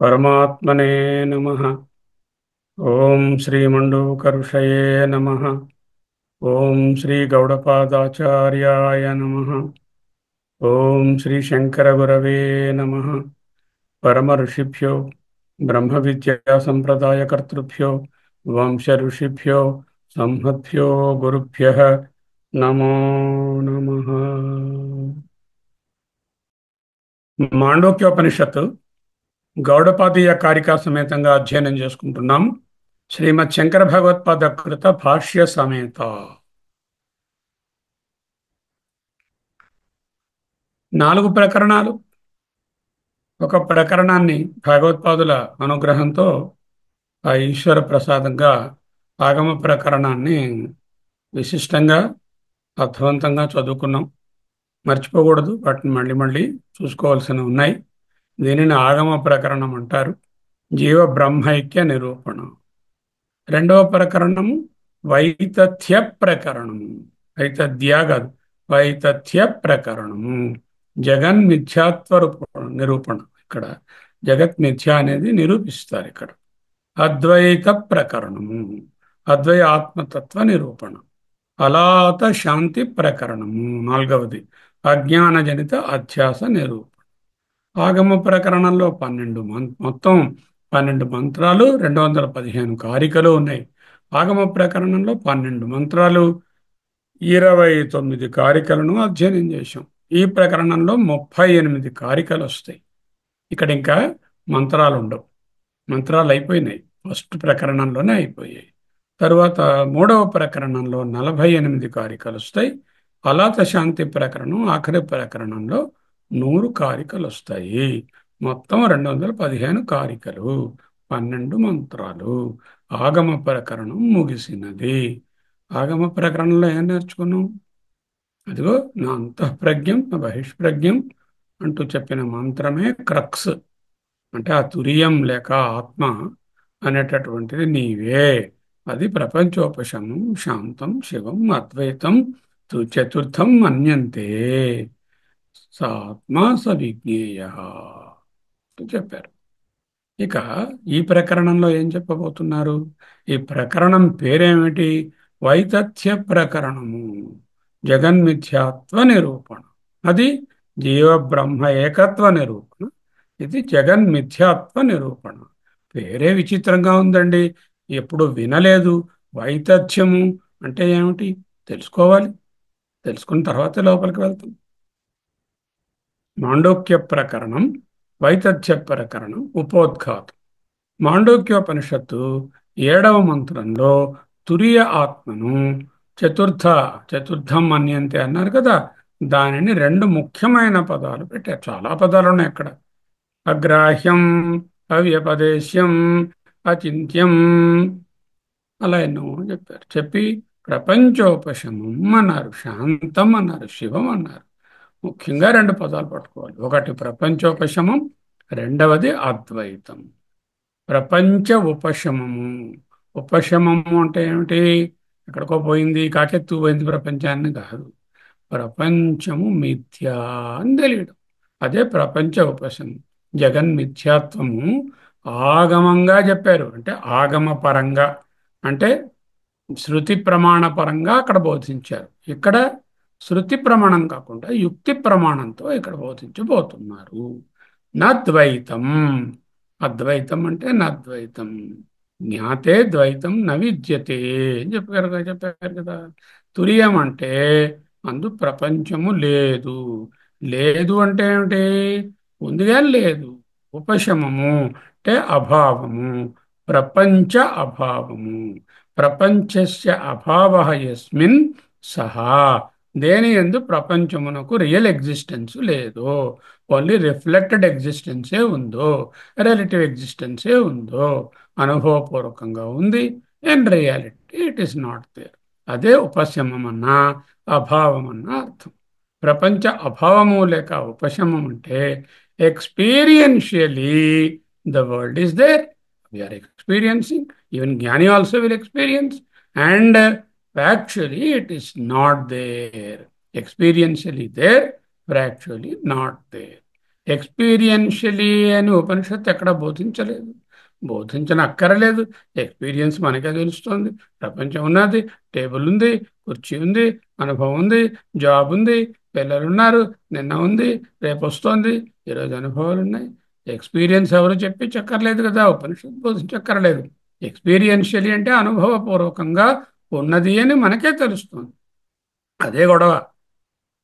పరమాత్మనే నమః. ఓం శ్రీ మండూకరుషయే నమః. ఓం శ్రీ గౌడపాదాచార్యాయ నమః. ఓం శ్రీ శంకర గురవే నమః. పరమ ఋషిభ్యో బ్రహ్మ విద్యా సంప్రదాయ కర్తృభ్యో వంశ ఋషిభ్యో సంహద్భ్యో గురుభ్యః నమో నమః. మాండూక్యోపనిషత్తు గౌడపాదీయ కారికా సమేతంగా అధ్యయనం చేసుకుంటున్నాం. శ్రీమద్ శంకర భగవత్పాద కృత భాష్య సమేత 4 ప్రకరణాలు. ఒక ప్రకరణాన్ని భగవత్పాదుల అనుగ్రహంతో ఆ ఈశ్వర ప్రసాదంగా ఆగమ ప్రకరణాన్ని విశిష్టంగా అర్థవంతంగా చదువుకున్నాం. మర్చిపోకూడదు, వాటిని మళ్ళీ మళ్ళీ చూసుకోవాల్సినవి ఉన్నాయి. దీనిని ఆగమ ప్రకరణం అంటారు. జీవ బ్రహ్మైక్య నిరూపణ. రెండవ ప్రకరణము వైతథ్య ప్రకరణము. వైతథ్య కాదు, వైతథ్య ప్రకరణము. జగన్మిథ్యాత్వ నిరూపణ. ఇక్కడ జగత్ మిథ్య అనేది నిరూపిస్తారు. ఇక్కడ అద్వైత ప్రకరణము, అద్వై ఆత్మతత్వ నిరూపణ. అలాత శాంతి ప్రకరణము. నాలుగవది అజ్ఞానజనిత అధ్యాస నిరూపణ. ఆగమ ప్రకరణంలో మొత్తం 12 మంత్రాలు, 215 కారికలు ఉన్నాయి. ఆగమ ప్రకరణంలో 12 మంత్రాలు, 29 కారికలను అధ్యయనం చేశాం. ఈ ప్రకరణంలో 38 కారికలు వస్తాయి. ఇక్కడ ఇంకా మంత్రాలు ఉండవు. మంత్రాలు అయిపోయినాయి, ఫస్ట్ ప్రకరణంలోనే అయిపోయాయి. తరువాత మూడవ ప్రకరణంలో 48 కారికలు వస్తాయి. అలాత శాంతి ప్రకరణం ఆఖరి ప్రకరణంలో 100 కారికలు వస్తాయి. మొత్తం 215 కారికలు, 12 మంత్రాలు. ఆగమ ప్రకరణం ముగిసినది. ఆగమ ప్రకరణంలో ఏం నేర్చుకున్నాం? అదిగో నా అంతఃప్రజ్ఞం నా బహిష్ప్రజ్ఞం అంటూ చెప్పిన మంత్రమే క్రక్స్. అంటే ఆ తురియం లేక ఆత్మ అనేటటువంటిది నీవే. అది ప్రపంచోపశమం శాంతం శివం అద్వైతం చతుర్థం మన్యంతే సాత్మ సవిజ్ఞేయ చెప్పారు. ఇక ఈ ప్రకరణంలో ఏం చెప్పబోతున్నారు? ఈ ప్రకరణం పేరేమిటి? వైతథ్య ప్రకరణము, జగన్మిథ్యాత్వ నిరూపణ. అది జీవ బ్రహ్మ ఏకత్వ నిరూపణ. ఇది జగన్మిథ్యాత్వ నిరూపణ. పేరే విచిత్రంగా ఉందండి, ఎప్పుడు వినలేదు. వైతథ్యము అంటే ఏమిటి తెలుసుకోవాలి. తెలుసుకున్న తర్వాత లోపలికి వెళ్తాం. మాండూక్య ప్రకరణం, వైతథ్య ప్రకరణం, ఉపోద్ఘాతం. మాండూక్యోపనిషత్తు 7వ మంత్రంలో తురియ ఆత్మను చతుర్థం మన్యంతే అన్నారు కదా, దానిని 2 ముఖ్యమైన పదాలు పెట్టారు. చాలా పదాలు ఉన్నాయి అక్కడ. అగ్రాహ్యం, అవ్యపదేశ్యం, అచింత్యం, అలా ఎన్నో చెప్పారు. చెప్పి ప్రపంచోపశమం అన్నారు, శాంతం అన్నారు, శివం అన్నారు. ముఖ్యంగా 2 పదాలు పట్టుకోవాలి. ఒకటి ప్రపంచోపశమం, రెండవది అద్వైతం. ప్రపంచ ఉపశమము. ఉపశమము అంటే ఏమిటి? ఎక్కడికో పోయింది, కాకెత్తు పోయింది ప్రపంచాన్ని కాదు. ప్రపంచము మిథ్యా అని తెలియడం, అదే ప్రపంచ ఉపశమం. జగన్మిథ్యాత్వము ఆగమంగా చెప్పారు. అంటే ఆగమ పరంగా, అంటే శృతి ప్రమాణ పరంగా అక్కడ బోధించారు. ఇక్కడ శృతి ప్రమాణం కాకుండా యుక్తి ప్రమాణంతో ఇక్కడ బోధించబోతున్నారు. నద్వైతం, అద్వైతం అంటే నద్వైతం. జ్ఞాతే ద్వైతం న విద్యతే అని చెప్పారు కదా. తురియం అంటే అందు ప్రపంచము లేదు. లేదు అంటే ఏమిటి? ఉందిగా లేదు. ఉపశమము అంటే అభావము. ప్రపంచ అభావము. ప్రపంచస్య అభావ యస్మిన్ సహా. దేని యందు ప్రపంచమునకు రియల్ ఎగ్జిస్టెన్స్ లేదు. ఓన్లీ రిఫ్లెక్టెడ్ ఎగ్జిస్టెన్సే ఉందో, రిలేటివ్ ఎగ్జిస్టెన్సే ఉందో, అనుభవపూర్వకంగా ఉంది. In reality it is not there. అదే ఉపశమం అన్నా అభావం అన్నా అర్థం. ప్రపంచ అభావము లేక ఉపశమం అంటే experientially the world is there. We are experiencing. Even జ్ఞాని also will experience. And factually it is not there. Experientially there, factually not there. Experientially అని ఉపనిషత్తు ఎక్కడ బోధించలేదు. బోధించనక్కరలేదు. ఎక్స్పీరియన్స్ మనకే తెలుస్తుంది. ప్రపంచం ఉన్నది, టేబుల్ ఉంది, కుర్చీ ఉంది, అనుభవం ఉంది, జాబ్ ఉంది, పిల్లలు ఉన్నారు, నిన్న ఉంది, రేపు వస్తోంది, ఈరోజు అనుభవాలు ఉన్నాయి. ఎక్స్పీరియన్స్ ఎవరు చెప్పి చెక్కర్లేదు కదా, ఉపనిషత్తు బోధించక్కర్లేదు. ఎక్స్పీరియన్షియలీ అంటే అనుభవపూర్వకంగా ఉన్నది అని మనకే తెలుస్తుంది. అదే గొడవ.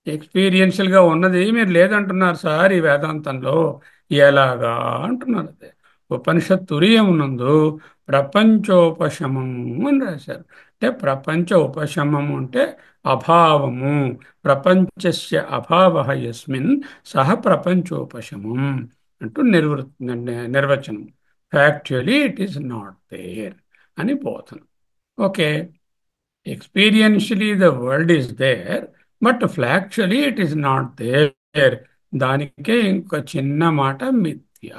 ఎక్స్పీరియన్షియల్గా ఉన్నది మీరు లేదంటున్నారు సార్ ఈ వేదాంతంలో. ఎలాగా అంటున్నారు. అదే ఉపనిషత్ తురీయమునందు ప్రపంచోపశమము అని రాశారు. అంటే ప్రపంచ ఉపశమము అంటే అభావము. ప్రపంచస్య అభావ యస్మిన్ సహ ప్రపంచోపశమం అంటూ నిర్వచనం. Factually it is not there అని బోధన. Okay. Experientially the world is there, but factually it is not there. దానికే ఇంకొక చిన్న మాట మిథ్య.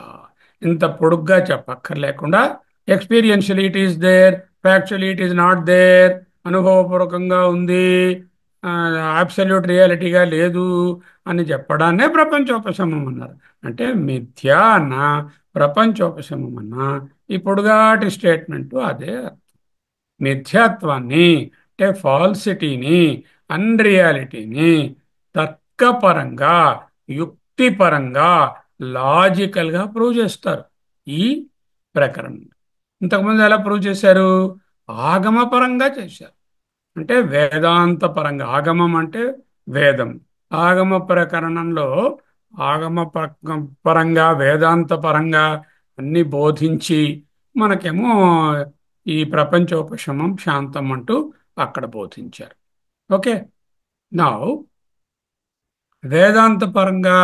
ఇంత పొడుగ్గా చెప్పక్కర్లేకుండా experientially it is there, factually it is not there, అనుభవపూర్వకంగా ఉంది, అబ్సల్యూట్ రియాలిటీగా లేదు అని చెప్పడాన్నే ప్రపంచోపశమం అన్నారు. అంటే మిథ్య అన్న ప్రపంచోపశమం అన్న ఈ పొడుగాటి స్టేట్మెంటు అదే. మిథ్యాత్వాన్ని అంటే ఫాల్సిటీని, అన్రియాలిటీని తర్కపరంగా, యుక్తిపరంగా, లాజికల్గా ప్రూవ్ చేస్తారు ఈ ప్రకరణం. ఇంతకుముందు ఎలా ప్రూవ్ చేశారు? ఆగమపరంగా చేశారు. అంటే వేదాంత పరంగా. ఆగమం అంటే వేదం. ఆగమ ప్రకరణంలో పరంగా, వేదాంత పరంగా అన్ని బోధించి మనకేమో ఈ ప్రపంచోపశమం, శాంతం అంటూ అక్కడ బోధించారు. ఓకే. నా వేదాంత పరంగా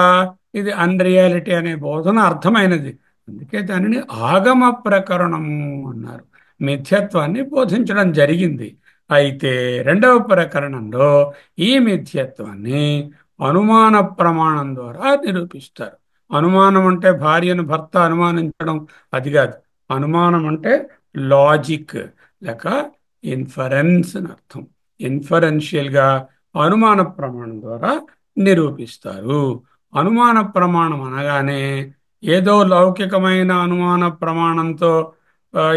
ఇది అన్రియాలిటీ అనే బోధన అర్థమైనది. అందుకే దానిని ఆగమ ప్రకరణము అన్నారు. మిథ్యత్వాన్ని బోధించడం జరిగింది. అయితే రెండవ ప్రకరణంలో ఈ మిథ్యత్వాన్ని అనుమాన ప్రమాణం ద్వారా నిరూపిస్తారు. అనుమానం అంటే భార్యను భర్త అనుమానించడం అది కాదు. అనుమానం అంటే లాజిక్ లేక ఇన్ఫరెన్స్ అని అర్థం. ఇన్ఫరెన్షియల్గా అనుమాన ప్రమాణం ద్వారా నిరూపిస్తారు. అనుమాన ప్రమాణం అనగానే ఏదో లౌకికమైన అనుమాన ప్రమాణంతో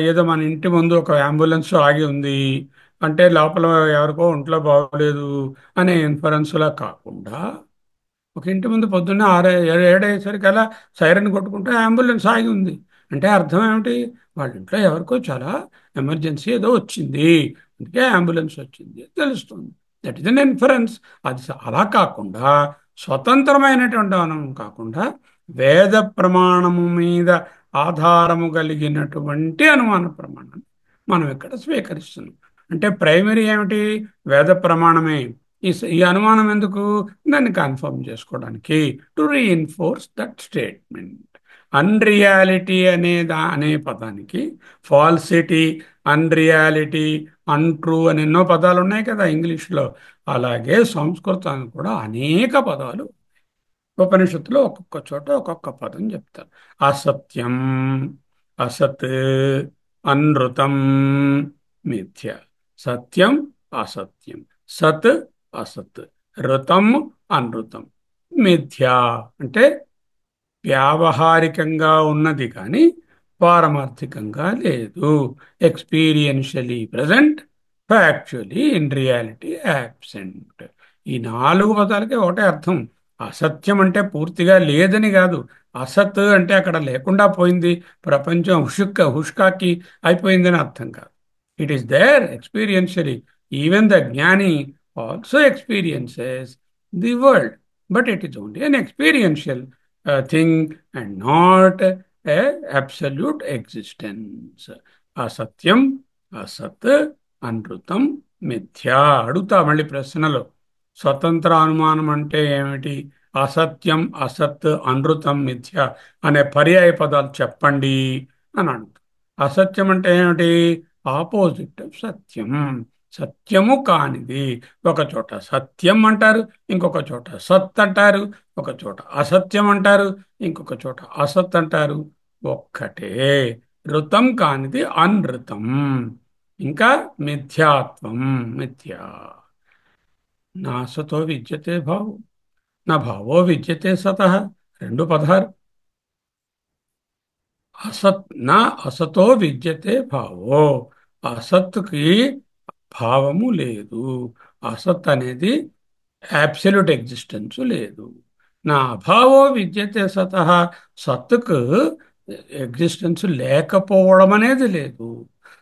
ఏదో మన ఇంటి ముందు ఒక అంబులెన్స్ ఆగి ఉంది అంటే లోపల ఎవరికో ఒంట్లో బాగోలేదు అనే ఇన్ఫరెన్స్లా కాకుండా, ఒక ఇంటి ముందు పొద్దున్నే 6 7 అయ్యేసరికల్లా సైరన్ కొట్టుకుంటే అంబులెన్స్ ఆగి ఉంది అంటే అర్థం ఏమిటి? వాళ్ళ ఇంట్లో ఎవరికో చాలా ఎమర్జెన్సీ ఏదో వచ్చింది, అందుకే అంబులెన్స్ వచ్చింది తెలుస్తుంది. That is an inference. అది అలా కాకుండా స్వతంత్రమైనటువంటి అనుమానం కాకుండా వేద ప్రమాణము మీద ఆధారము కలిగినటువంటి అనుమాన ప్రమాణం మనం ఇక్కడ స్వీకరిస్తున్నాం. అంటే ప్రైమరీ ఏమిటి? వేద ప్రమాణమే. ఈ అనుమానం ఎందుకు? దాన్ని కన్ఫర్మ్ చేసుకోవడానికి, to reinforce that statement. Unreality అనే పదానికి ఫాల్సిటీ, అన్రియాలిటీ, అన్ట్రూ అని ఎన్నో పదాలు ఉన్నాయి కదా ఇంగ్లీష్లో. అలాగే సంస్కృతానికి కూడా అనేక పదాలు. ఉపనిషత్తులో ఒక్కొక్క చోట ఒక్కొక్క పదం చెప్తారు. అసత్యం, అసత్, అనృతం, మిథ్య. సత్యం, అసత్యం, సత్, అసత్, ఋతం, అనృతం, మిథ్య. అంటే వ్యావహారికంగా ఉన్నది కానీ పారమార్థికంగా లేదు. Experientially present, factually in reality absent. ఈ 4 పదాలకే ఒకటే అర్థం. అసత్యం అంటే పూర్తిగా లేదని కాదు. అసత్ అంటే అక్కడ లేకుండా పోయింది, ప్రపంచం హుష్కాకి అయిపోయిందని అర్థం కాదు. It is there experientially. Even the జ్ఞాని also experiences the world, but it is only an experiential thing and not a absolute existence. అసత్యం, అసత్, అనృతం, మిథ్యా. అడుగుతా మళ్ళీ ప్రశ్నలో, స్వతంత్ర అనుమానం అంటే ఏమిటి? అసత్యం, అసత్, అనృతం, మిథ్య అనే పర్యాయ పదాలు చెప్పండి అని అడుగుతాం. అసత్యం అంటే ఏమిటి? ఆపోజిట్ ఆఫ్ సత్యం, సత్యము కానిది. ఒక చోట సత్యం అంటారు, ఇంకొక చోట సత్ అంటారు, ఒక చోట అసత్యం అంటారు, ఇంకొక చోట అసత్ అంటారు. ఒక్కటే. ఋతం కానిది అనృతం. ఇంకా మిథ్యాత్వం, మిథ్యా. నాసతో విద్యతే భావం, నా భావో విద్యతే సతః. రెండు పదాలు. అసత్ నా అసతో విద్యతే భావో. అసత్తుకి భావము లేదు. అసత్ అనేది అబ్సల్యూట్ ఎగ్జిస్టెన్స్ లేదు. నా అభావో విద్యతే సతః. సత్తుకు ఎగ్జిస్టెన్స్ లేకపోవడం అనేది లేదు.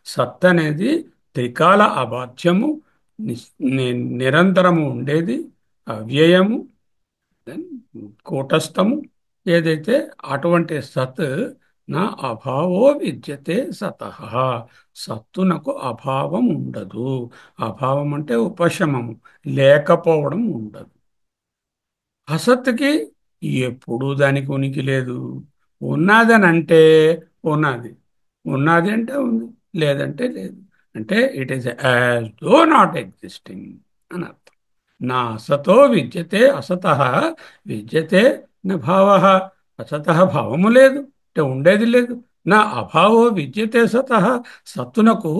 సత్ అనేది త్రికాల అబాధ్యము, నిరంతరము ఉండేది, అవ్యయము, దెన్ కూటస్థము. ఏదైతే అటువంటి సత్, నా అభావో విద్యతే సతః. సత్తునకు అభావం ఉండదు. అభావం అంటే ఉపశమము, లేకపోవడం ఉండదు. అసత్తుకి ఎప్పుడూ దానికి ఉనికి లేదు. ఉన్నదని అంటే ఉన్నది, ఉన్నది అంటే ఉంది, లేదంటే లేదు. అంటే it is as though not existing అని అర్థం. నా అసతో విద్యతే అసతః, విద్యతే న భావః. అసతః భావము లేదు అంటే ఉండేది లేదు. నా అభావో విద్యతే సతః, సత్తునకు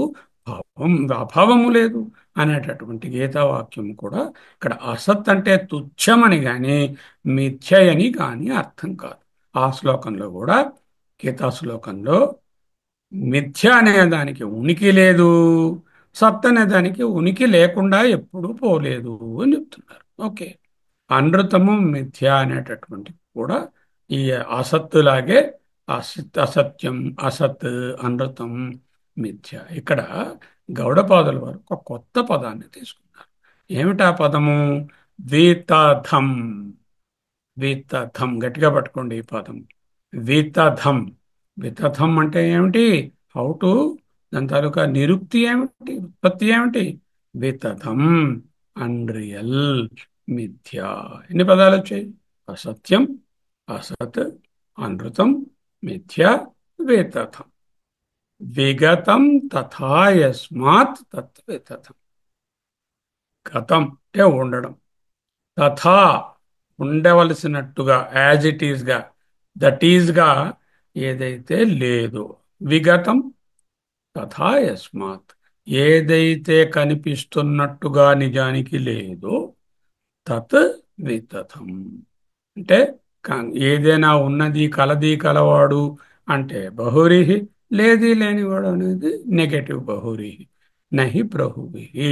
అభావము లేదు అనేటటువంటి గీతావాక్యం కూడా ఇక్కడ అసత్ అంటే తుచ్చమని కానీ మిథ్యయని కానీ అర్థం కాదు. ఆ శ్లోకంలో కూడా, గీతా శ్లోకంలో, మిథ్య అనే దానికి ఉనికి లేదు, సత్ అనే దానికి ఉనికి లేకుండా ఎప్పుడూ పోలేదు అని చెప్తున్నారు. ఓకే. అనృతము, మిథ్య అనేటటువంటి కూడా ఈ అసత్తులాగే అసత్యం, అసత్, అనృతం, మిథ్య. ఇక్కడ గౌడపాదుల వారు ఒక కొత్త పదాన్ని తీసుకున్నారు. ఏమిటా పదము? వీతధం. వీతధం, గట్టిగా పట్టుకోండి ఈ పదం. వీతధం. వితథం అంటే ఏమిటి? హౌ టు, దాని తాలూకా నిరుక్తి ఏమిటి, ఉత్పత్తి ఏమిటి? వితథం, అన్రియల్, మిథ్యా. ఎన్ని పదాలు వచ్చాయి? అసత్యం, అసత్, అనృతం, మిథ్య, వితథం. విగతం తథా యస్మాత్ తత్ వితథం. గతం అంటే ఉండడం, తథా ఉండవలసినట్టుగా, యాజ్ ఇట్ ఈస్గా, దట్ ఈజ్గా ఏదైతే లేదో. విగతం తథా యస్మాత్, ఏదైతే కనిపిస్తున్నట్టుగా నిజానికి లేదో, తత్ వితథం. అంటే ఏదైనా ఉన్నది, కలది, కలవాడు అంటే బహురిహి, లేది, లేనివాడు అనేది నెగటివ్ బహురిహి. నహి ప్రహువిహి.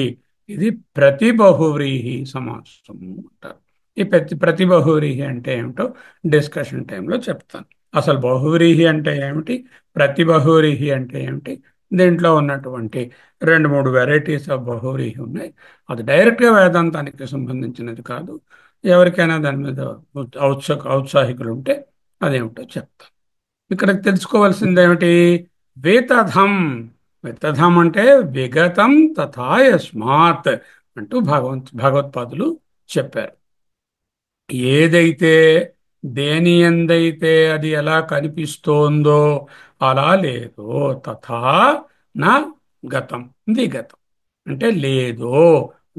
ఇది ప్రతిబహువ్రీహి సమాసము అంటారు. ఈ ప్రతిబహువ్రీహి అంటే ఏమిటో డిస్కషన్ టైంలో చెప్తాను. అసలు బహువ్రీహి అంటే ఏమిటి, ప్రతిబహువ్రీహి అంటే ఏమిటి, దీంట్లో ఉన్నటువంటి రెండు మూడు వెరైటీస్ ఆఫ్ బహువ్రీహి ఉన్నాయి. అది డైరెక్ట్గా వేదాంతానికి సంబంధించినది కాదు. ఎవరికైనా దాని మీద ఔత్సాహికులు ఉంటే అదేమిటో చెప్తాను. ఇక్కడ తెలుసుకోవాల్సింది ఏమిటి? వేతధం. వితథం అంటే విగతం తథా యస్మాత్ అంటూ భగవత్పాదులు చెప్పారు. ఏదైతే, దేని యందైతే అది ఎలా కనిపిస్తోందో అలా లేదో, తథా నా గతం, విగతం అంటే లేదో,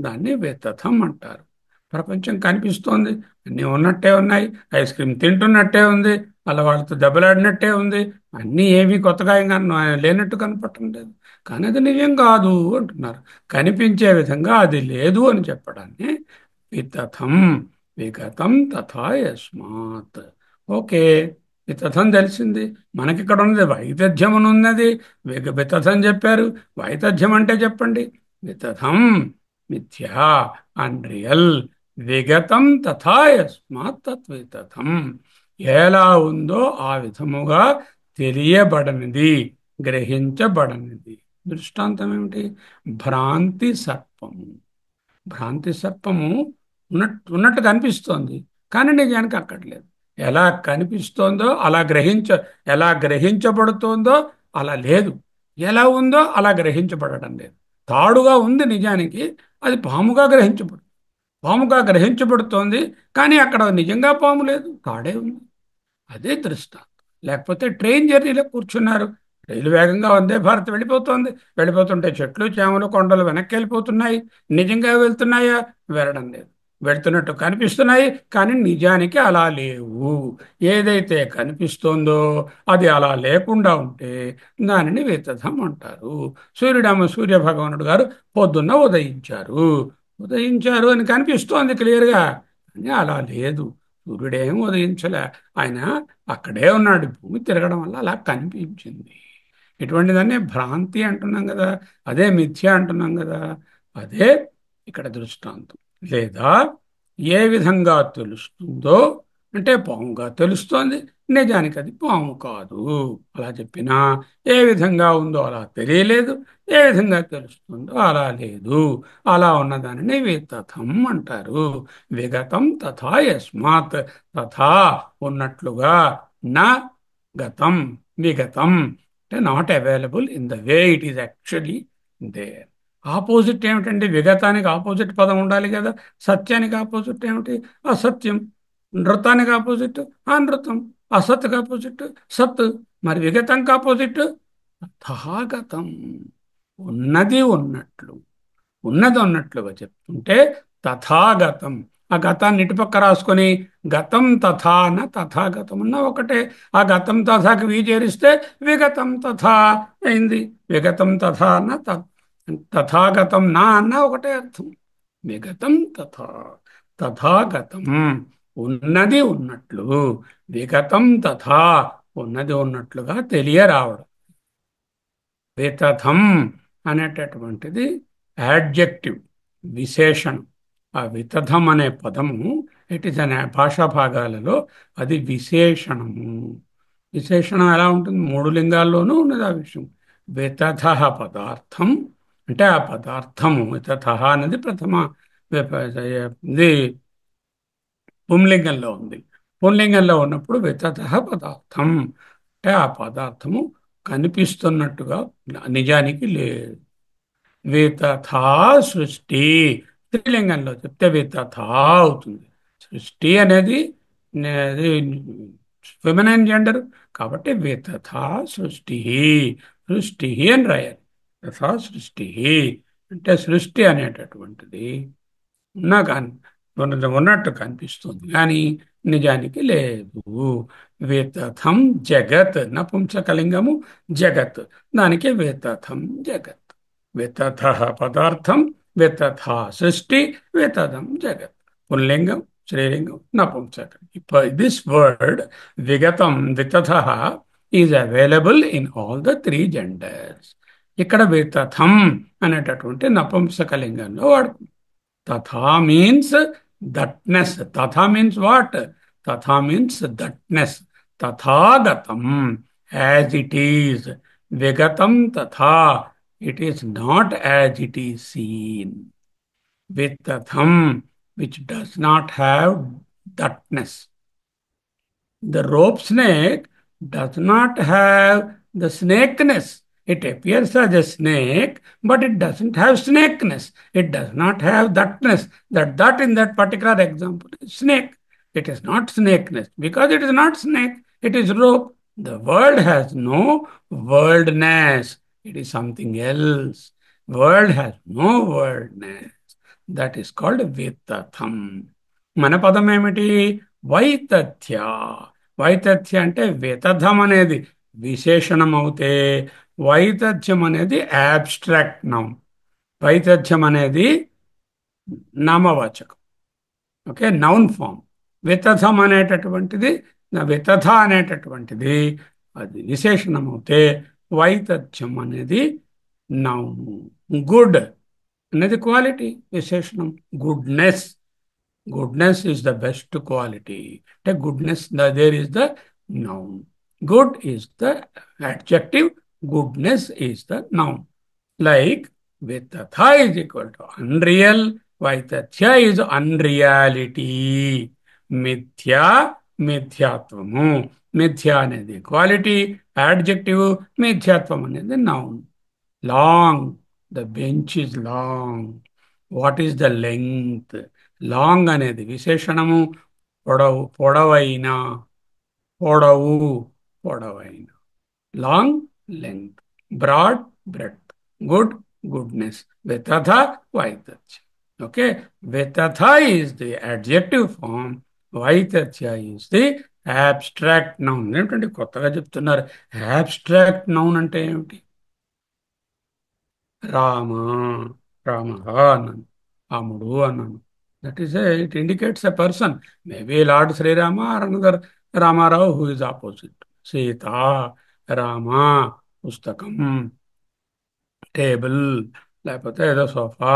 దాన్ని వితథం అంటారు. ప్రపంచం కనిపిస్తోంది, అన్నీ ఉన్నట్టే ఉన్నాయి, ఐస్ క్రీమ్ తింటున్నట్టే ఉంది, అలా వాళ్ళతో దెబ్బలాడినట్టే ఉంది, అన్నీ ఏమీ కొత్తగా ఇంకా లేనట్టు కనపడటం లేదు. కానీ అది నిజం కాదు అంటున్నారు. కనిపించే విధంగా అది లేదు అని చెప్పడాన్ని వితథం, విగతం తథా యస్మాత్. ఓకే. వితథం తెలిసింది. మనకిక్కడ ఉన్నది వైదథ్యం అని ఉన్నది. వితథం చెప్పారు. వైదథ్యం అంటే చెప్పండి. వితథం మిథ్యా, అన్రియల్, విగతం తథా యస్మాత్ తత్వితథం. ఎలా ఉందో ఆ విధముగా తెలియబడనిది, గ్రహించబడనిది. దృష్టాంతం ఏమిటి? భ్రాంతి సర్పము. భ్రాంతి సర్పము ఉన్నట్టు కనిపిస్తోంది, కానీ నిజానికి అక్కర్లేదు. ఎలా కనిపిస్తోందో అలా ఎలా గ్రహించబడుతోందో అలా లేదు. ఎలా ఉందో అలా గ్రహించబడటం లేదు. తాడుగా ఉంది నిజానికి, అది పాముగా గ్రహించబడుతోంది, కానీ అక్కడ నిజంగా పాము లేదు, తాడే ఉంది. అదే దృష్టాంతం. లేకపోతే ట్రైన్ జర్నీలో కూర్చున్నారు, రైలు వేగంగా వందే భారత్ వెళ్ళిపోతుంది, వెళ్ళిపోతుంటే చెట్లు చేమలు కొండలు వెనక్కి వెళ్ళిపోతున్నాయి. నిజంగా వెళ్తున్నాయా? వెళ్ళడం లేదు. వెళ్తున్నట్టు కనిపిస్తున్నాయి, కానీ నిజానికి అలా లేవు. ఏదైతే కనిపిస్తోందో అది అలా లేకుండా ఉంటే దానిని వితథం అంటారు. సూర్య భగవానుడు గారు పొద్దున్న ఉదయించారు అని కనిపిస్తోంది క్లియర్గా, కానీ అలా లేదు. సూర్యుడేం ఉదయించలే, ఆయన అక్కడే ఉన్నాడు. భూమి తిరగడం వల్ల అలా కనిపించింది. ఇటువంటి దాన్ని భ్రాంతి అంటున్నాం కదా, అదే మిథ్య అంటున్నాం కదా. అదే ఇక్కడ దృష్టాంతం. లేదా ఏ విధంగా తెలుస్తుందో అంటే పాముగా తెలుస్తోంది, నిజానికి అది పాము కాదు. అలా చెప్పినా ఏ విధంగా ఉందో అలా తెలియలేదు, ఏ విధంగా తెలుస్తుందో అలా లేదు. అలా ఉన్నదానిని వితథం అంటారు. విగతం తథా యస్మాత్. తథా ఉన్నట్లుగా, నా గతం విగతం అంటే not available in the way it is actually there. Opposite ఏమిటండి? విగతానికి ఆపోజిట్ పదం ఉండాలి కదా. సత్యానికి ఆపోజిట్ ఏమిటి? అసత్యం. నృతానికి ఆపోజిట్ అనృతం. అసత్కి ఆపోజిట్ సత్. మరి విగతంకి ఆపోజిట్ తథాగతం. ఉన్నది ఉన్నట్లు, ఉన్నది ఉన్నట్లుగా చెప్తుంటే తథాగతం. ఆ గతాన్ని ఇటుపక్క రాసుకొని గతం తథాన తథాగతం అన్న ఒకటే. ఆ గతం తథాకి చేరిస్తే విగతం తథా అయింది. విగతం తథా అన్న తథాగతం నా అన్న ఒకటే అర్థం. విగతం తథా, తథాగతం ఉన్నది ఉన్నట్లు, విగతం తథా ఉన్నది ఉన్నట్లుగా తెలియరావడం. వితథం అనేటటువంటిది యాడ్జెక్టివ్, విశేషణం. ఆ వితథం అనే పదము ఇట్ ఇస్ అనే భాషా భాగాలలో అది విశేషణము. విశేషణం ఎలా ఉంటుంది? మూడు లింగాల్లోనూ ఉన్నది ఆ విషయం. వితథ పదార్థం అంటే ఆ పదార్థము. వితథ అనేది ప్రథమ ఇది పుంలింగంలో ఉంది. పుంలింగంలో ఉన్నప్పుడు వితథ పదార్థం అంటే ఆ పదార్థము కనిపిస్తున్నట్టుగా నిజానికి లేదు. వితథా సృష్టి. స్త్రీలింగంలో చెప్తే వితథా అవుతుంది. సృష్టి అనేది ఫెమినైన్ జెండర్, కాబట్టి వితథా సృష్టి. సృష్టి అని రాయాలి. తథా సృష్టి అంటే సృష్టి అనేటటువంటిది ఉన్నట్టు కనిపిస్తుంది, కానీ నిజానికి లేదు. వితథం జగత్. నపుంసకలింగము జగత్, దానికి వితథం జగత్. వితథ పదార్థం, వితథ సృష్టి, వితథం జగత్. పుల్లింగం, శ్రీలింగం, నపుంసకం. దిస్ వర్డ్ విగతం, వితథ is available in all the three genders. ఇక్కడ వితథం అనేటటువంటి నపుంసకలింగంలో వాడుకుంటాం. తథా మీన్స్ దట్నెస్. తథా మీన్స్ వాట్? తథా మీన్స్ దట్నెస్. తథాగతం యాజ్ ఇట్ ఈజ్. విగతం తథా it is not as it is seen. వితథం which does not have thatness. The rope snake does not have the snakeness. It appears as a snake, but it doesn't have snakeness. It does not have thatness. That in that particular example is snake. It is not snakeness because it is not snake. It is rope. The world has no worldness. It is something else. World has no worldness. That is called వితథం. మన పదం ఏమిటి? వైతథ్య. వైతథ్య అంటే వితథం అనేది విశేషణం అవుతే, వైతథ్యం అనేది abstract noun. వైతథ్యం అనేది నామవాచకం, ఓకే, నౌన్ ఫామ్. వితథం అనేటటువంటిది, వితథ అనేటటువంటిది అది విశేషణం అవుతే, వైతథ్యం అనేది నౌన్. గుడ్ అనేది క్వాలిటీ, విశేషణం goodness. Goodness is the best quality. అంటే goodness there is the noun. Good is the adjective. Goodness is the noun. Like Vitatha is equal to unreal, Vaitathya is unreality. మిథ్యా మిథ్యాత్వము. మిథ్య అనేది quality, adjective. మిథ్యాత్వం అనేది noun. Long, the bench is long. What is the length? Long అనేది విశేషణము. పొడవు, పొడవైన. పొడవు, పొడవైన. Long, length. Broad, breadth. Good, goodness. Vitatha, Vaitachya. Okay. Vitatha is the adjective form. Vaitachya is the abstract noun. ఏమిటంటే కొత్తగా చెప్తున్నారు. abstract noun అంటే ఏమిటి? రామ, రామ అన్నాను. రాముడు అన్నాను. That is it indicates a person. Maybe lord Srirama or another Ramarao who is opposite. Sita, Rama, పుస్తకం, table, లేకపోతే ఏదో సోఫా,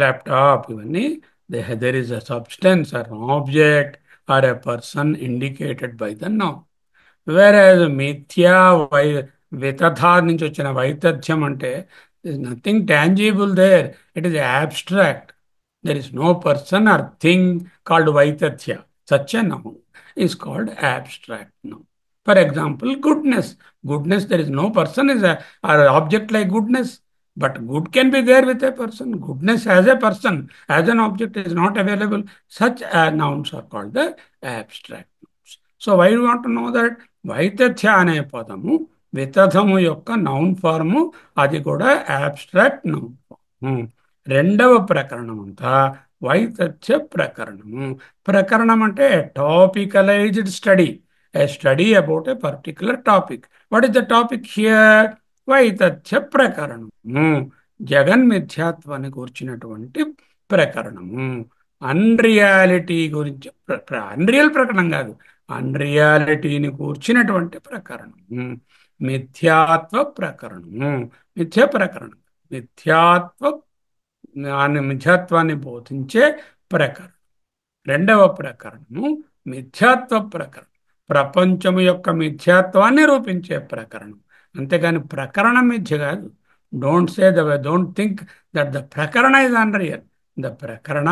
ల్యాప్టాప్, ఇవన్నీ there is a substance or object or a person indicated by the noun. వేరేజ్ మిథ్యా వితథా నుంచి వచ్చిన వైతథ్యం అంటే nothing tangible there. It is abstract. There is no person or thing called Vaitathya. Such a noun is called abstract noun. For example, goodness. Goodness, there is no person is a or object like goodness, but good can be there with a person. Goodness as a person, as an object is not available. Such nouns are called the abstract nouns. So why do you want to know that? Vaitathya అనే పదము వితథము యొక్క noun form. అది కూడా abstract noun form. రెండవ ప్రకరణం అంతా వైతథ్య ప్రకరణము. ప్రకరణం అంటే topicalized study, a study about a particular topic. What is the topic here? వైతథ్య ప్రకరణము. జగన్మిథ్యాత్వాన్ని కూర్చున్నటువంటి ప్రకరణము. అన్రియాలిటీ గురించి, అన్రియల్ ప్రకరణం కాదు, అన్రియాలిటీని కూర్చున్నటువంటి ప్రకరణము. మిథ్యాత్వ ప్రకరణము. మిథ్య ప్రకరణం, మిథ్యాత్వ మిథ్యాత్వాన్ని బోధించే ప్రకరణం. రెండవ ప్రకరణము మిథ్యాత్వ ప్రకరణం. ప్రపంచము యొక్క మిథ్యాత్వాన్ని నిరూపించే ప్రకరణం. అంతేగాని ప్రకరణం మిథ్య కాదు. డోంట్ థింక్ దట్ ద ప్రకరణ ఇస్ అన్రియల్. ద ప్రకరణ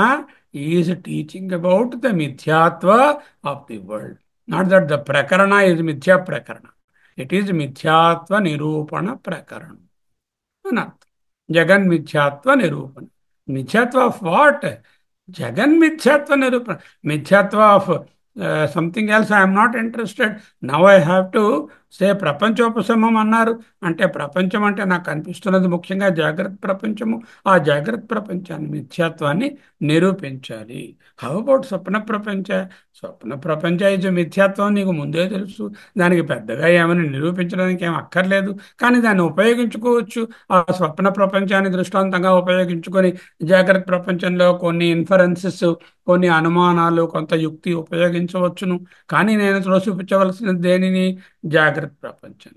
ఈజ్ టీచింగ్ అబౌట్ ద మిథ్యాత్వ of the world. Not that the ప్రకరణ ఈజ్ మిథ్యా ప్రకరణ. ఇట్ ఈజ్ మిథ్యాత్వ నిరూపణ ప్రకరణం అని అర్థం. జగన్మిథ్యాత్వ నిరూపణ. మిథ్యాత్వ ఆఫ్ వాట్? జగన్మిథ్యాత్వ నిరూపణ. మిథ్యాత్వ of something else I'm not interested. Now I have to say ప్రపంచోపశమం అన్నారు అంటే ప్రపంచం అంటే నాకు కనిపిస్తున్నది ముఖ్యంగా జాగ్రత్త ప్రపంచము. ఆ జాగ్రత్త ప్రపంచాన్ని, మిథ్యాత్వాన్ని నిరూపించాలి. హౌ అబౌట్ స్వప్న ప్రపంచ? స్వప్న ప్రపంచ ఇజ్ మిథ్యాత్వం నీకు ముందే తెలుసు. దానికి పెద్దగా ఏమైనా నిరూపించడానికి ఏం అక్కర్లేదు. కానీ దాన్ని ఉపయోగించుకోవచ్చు. ఆ స్వప్న ప్రపంచాన్ని దృష్టాంతంగా ఉపయోగించుకొని జాగ్రత్త ప్రపంచంలో కొన్ని ఇన్ఫరెన్సెస్, కొన్ని అనుమానాలు, కొంత యుక్తి ఉపయోగించవచ్చును. కానీ నేను చూపించవలసిన దేనిని? జాగ్రత్త ప్రపంచం.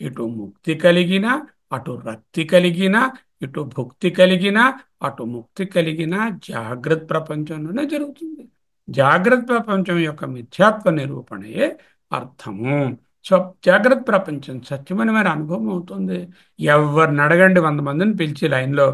ఇటు ముక్తి కలిగిన, అటు రక్తి కలిగిన, ఇటు భుక్తి కలిగిన, అటు ముక్తి కలిగిన జాగ్రత్త ప్రపంచంలోనే జరుగుతుంది. జాగ్రత్త ప్రపంచం యొక్క మిథ్యాత్వ నిరూపణయే అర్థము. సో జాగ్రత్త ప్రపంచం సత్యమని మరి అనుభవం అవుతుంది. ఎవరిని అడగండి, 100 మందిని పిలిచి లైన్లో,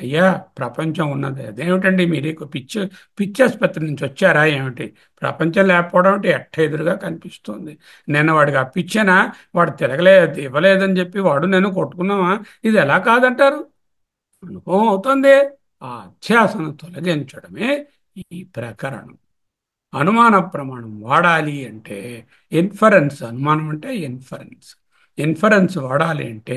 అయ్యా ప్రపంచం ఉన్నది, అదేమిటండి మీరు పిచ్చి ఆసుపత్రి నుంచి వచ్చారా ఏమిటి? ప్రపంచం లేకపోవడం అంటే ఎదురుగా కనిపిస్తుంది. నేను వాడికి ఆ పిచ్చేనా, వాడు తిరగలేదు ఇవ్వలేదని చెప్పి వాడు నేను కొట్టుకున్నామా? ఇది ఎలా కాదంటారు? అనుభవం అవుతుంది. ఆ అధ్యాసను తొలగించడమే ఈ ప్రకరణం. అనుమాన ప్రమాణం వాడాలి అంటే ఇన్ఫరెన్స్. అనుమానం అంటే ఇన్ఫరెన్స్. ఇన్ఫరెన్స్ వాడాలి అంటే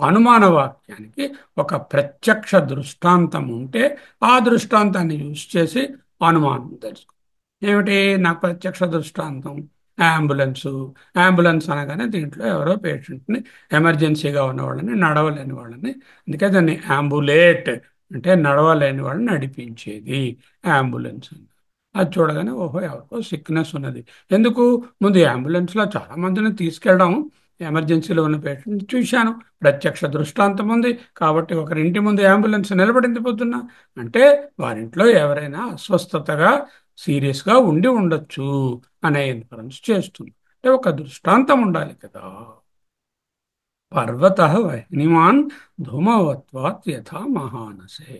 అనుమాన వాక్యానికి ఒక ప్రత్యక్ష దృష్టాంతం ఉంటే ఆ దృష్టాంతాన్ని యూజ్ చేసి అనుమానం తెలుసుకో. ఏమిటి నాకు ప్రత్యక్ష దృష్టాంతం? అంబులెన్స్ అనగానే దీంట్లో ఎవరో పేషెంట్ని, ఎమర్జెన్సీగా ఉన్న వాళ్ళని, నడవలేని వాళ్ళని, అందుకే దాన్ని అంబులేట్ అంటే నడవలేని వాళ్ళని నడిపించేది అంబులెన్స్. అది చూడగానే ఓహో ఎవరికో సిక్నెస్ ఉన్నది. ఎందుకు? ముందు అంబులెన్స్లో చాలా మందిని తీసుకెళ్ళడం ఎమర్జెన్సీలో ఉన్న పేషెంట్ చూశాను, ప్రత్యక్ష దృష్టాంతం ఉంది, కాబట్టి ఒకరి ఇంటి ముందు అంబులెన్స్ నిలబడింది పొద్దున్న అంటే వారింట్లో ఎవరైనా అస్వస్థతగా సీరియస్గా ఉండి ఉండొచ్చు అనే ఇన్ఫరెన్స్ చేస్తుంది. అంటే ఒక దృష్టాంతం ఉండాలి కదా. పర్వత వహ్నిమాన్ ధూమవత్వాత్ యథా మహానసే.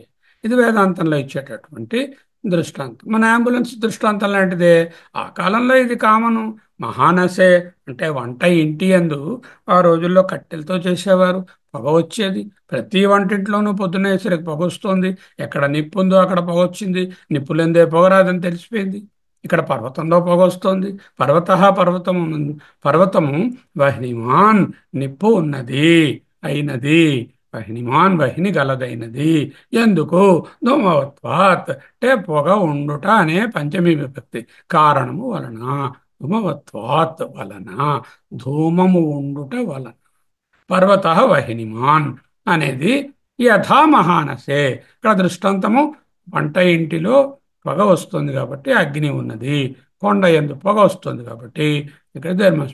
ఇది వేదాంతంలో ఇచ్చేటటువంటి దృష్టాంతం. మన అంబులెన్స్ దృష్టాంతం లాంటిదే. ఆ కాలంలో ఇది కామను. మహానసే అంటే వంట ఇంటి యందు ఆ రోజుల్లో కట్టెలతో చేసేవారు. పొగ వచ్చేది. ప్రతి వంటింట్లోనూ పొద్దున్నేసరికి పొగ వస్తుంది. ఎక్కడ నిప్పు ఉందో అక్కడ పొగ వచ్చింది. నిప్పు లేనిదే పొగ రాదని తెలిసిపోయింది. ఇక్కడ పర్వతంలో పొగ వస్తోంది. పర్వత పర్వతము పర్వతము వహ్నిమాన్ నిప్పు ఉన్నది అయినది. వహ్నిమాన్ వహ్ని గలదైనది. ఎందుకు? ధూమవత్వాత్ అంటే పొగ ఉండుట అనే పంచమీ విభక్తి కారణము వలన. ధూమవత్వాత్ వలన, ధూమము ఉండుట వలన. పర్వత వహినిమాన్ అనేది యథా మహానసే. ఇక్కడ దృష్టాంతము వంట ఇంటిలో పొగ వస్తుంది కాబట్టి అగ్ని ఉన్నది. కొండ ఎందు పొగ వస్తుంది కాబట్టి ఇక్కడ there may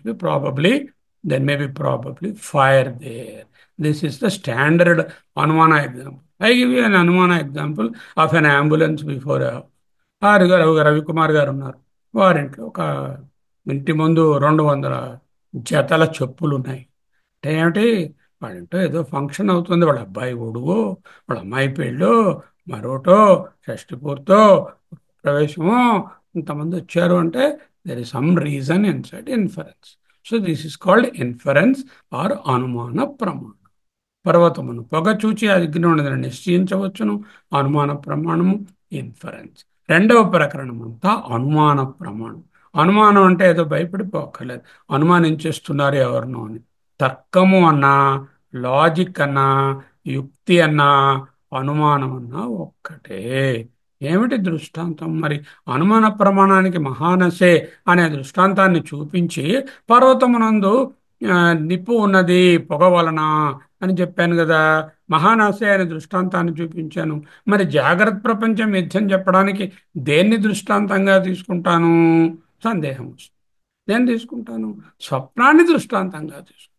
be probably fire there. This is the standard anumana example. I give you an anumana example of an ambulance before. Ravikumar గారు ఉన్నారు. వారింట్లో ఒక ఇంటి ముందు 200 జతల చెప్పులు ఉన్నాయి. అంటే ఏమిటి? వాళ్ళంటో ఏదో ఫంక్షన్ అవుతుంది. వాళ్ళ అబ్బాయి ఒడుగో, వాళ్ళ అమ్మాయి పెళ్ళో, మరోటో, షష్టి పూర్తో, ప్రవేశమో, ఇంతమంది వచ్చారు అంటే there is some reason inside inference. So this is called inference or anumana ప్రమాణం. పర్వతమును పొగ చూచి అగ్ని ఉన్నదని నిశ్చయించవచ్చును. అనుమాన ప్రమాణము ఇన్ఫరెన్స్. రెండవ ప్రకరణం అంతా అనుమాన ప్రమాణం. అనుమానం అంటే ఏదో భయపడిపోక్కర్లేదు. అనుమానించేస్తున్నారు ఎవరినో అని. తర్కము అన్నా, లాజిక్ అన్నా, యుక్తి అన్నా, అనుమానం అన్నా ఒక్కటే. ఏమిటి దృష్టాంతం? మరి అనుమాన ప్రమాణానికి మహానసే అనే దృష్టాంతాన్ని చూపించి పర్వతమునందు ఆ, నిప్పు ఉన్నది పొగ వలన అని చెప్పాను కదా. మహానాశే అనే దృష్టాంతాన్ని చూపించాను. మరి జాగ్రత్త ప్రపంచం మిథ్యం చెప్పడానికి దేన్ని దృష్టాంతంగా తీసుకుంటాను? సందేహం వస్తుంది. దేన్ని తీసుకుంటాను? స్వప్నాన్ని దృష్టాంతంగా తీసుకుంటాను.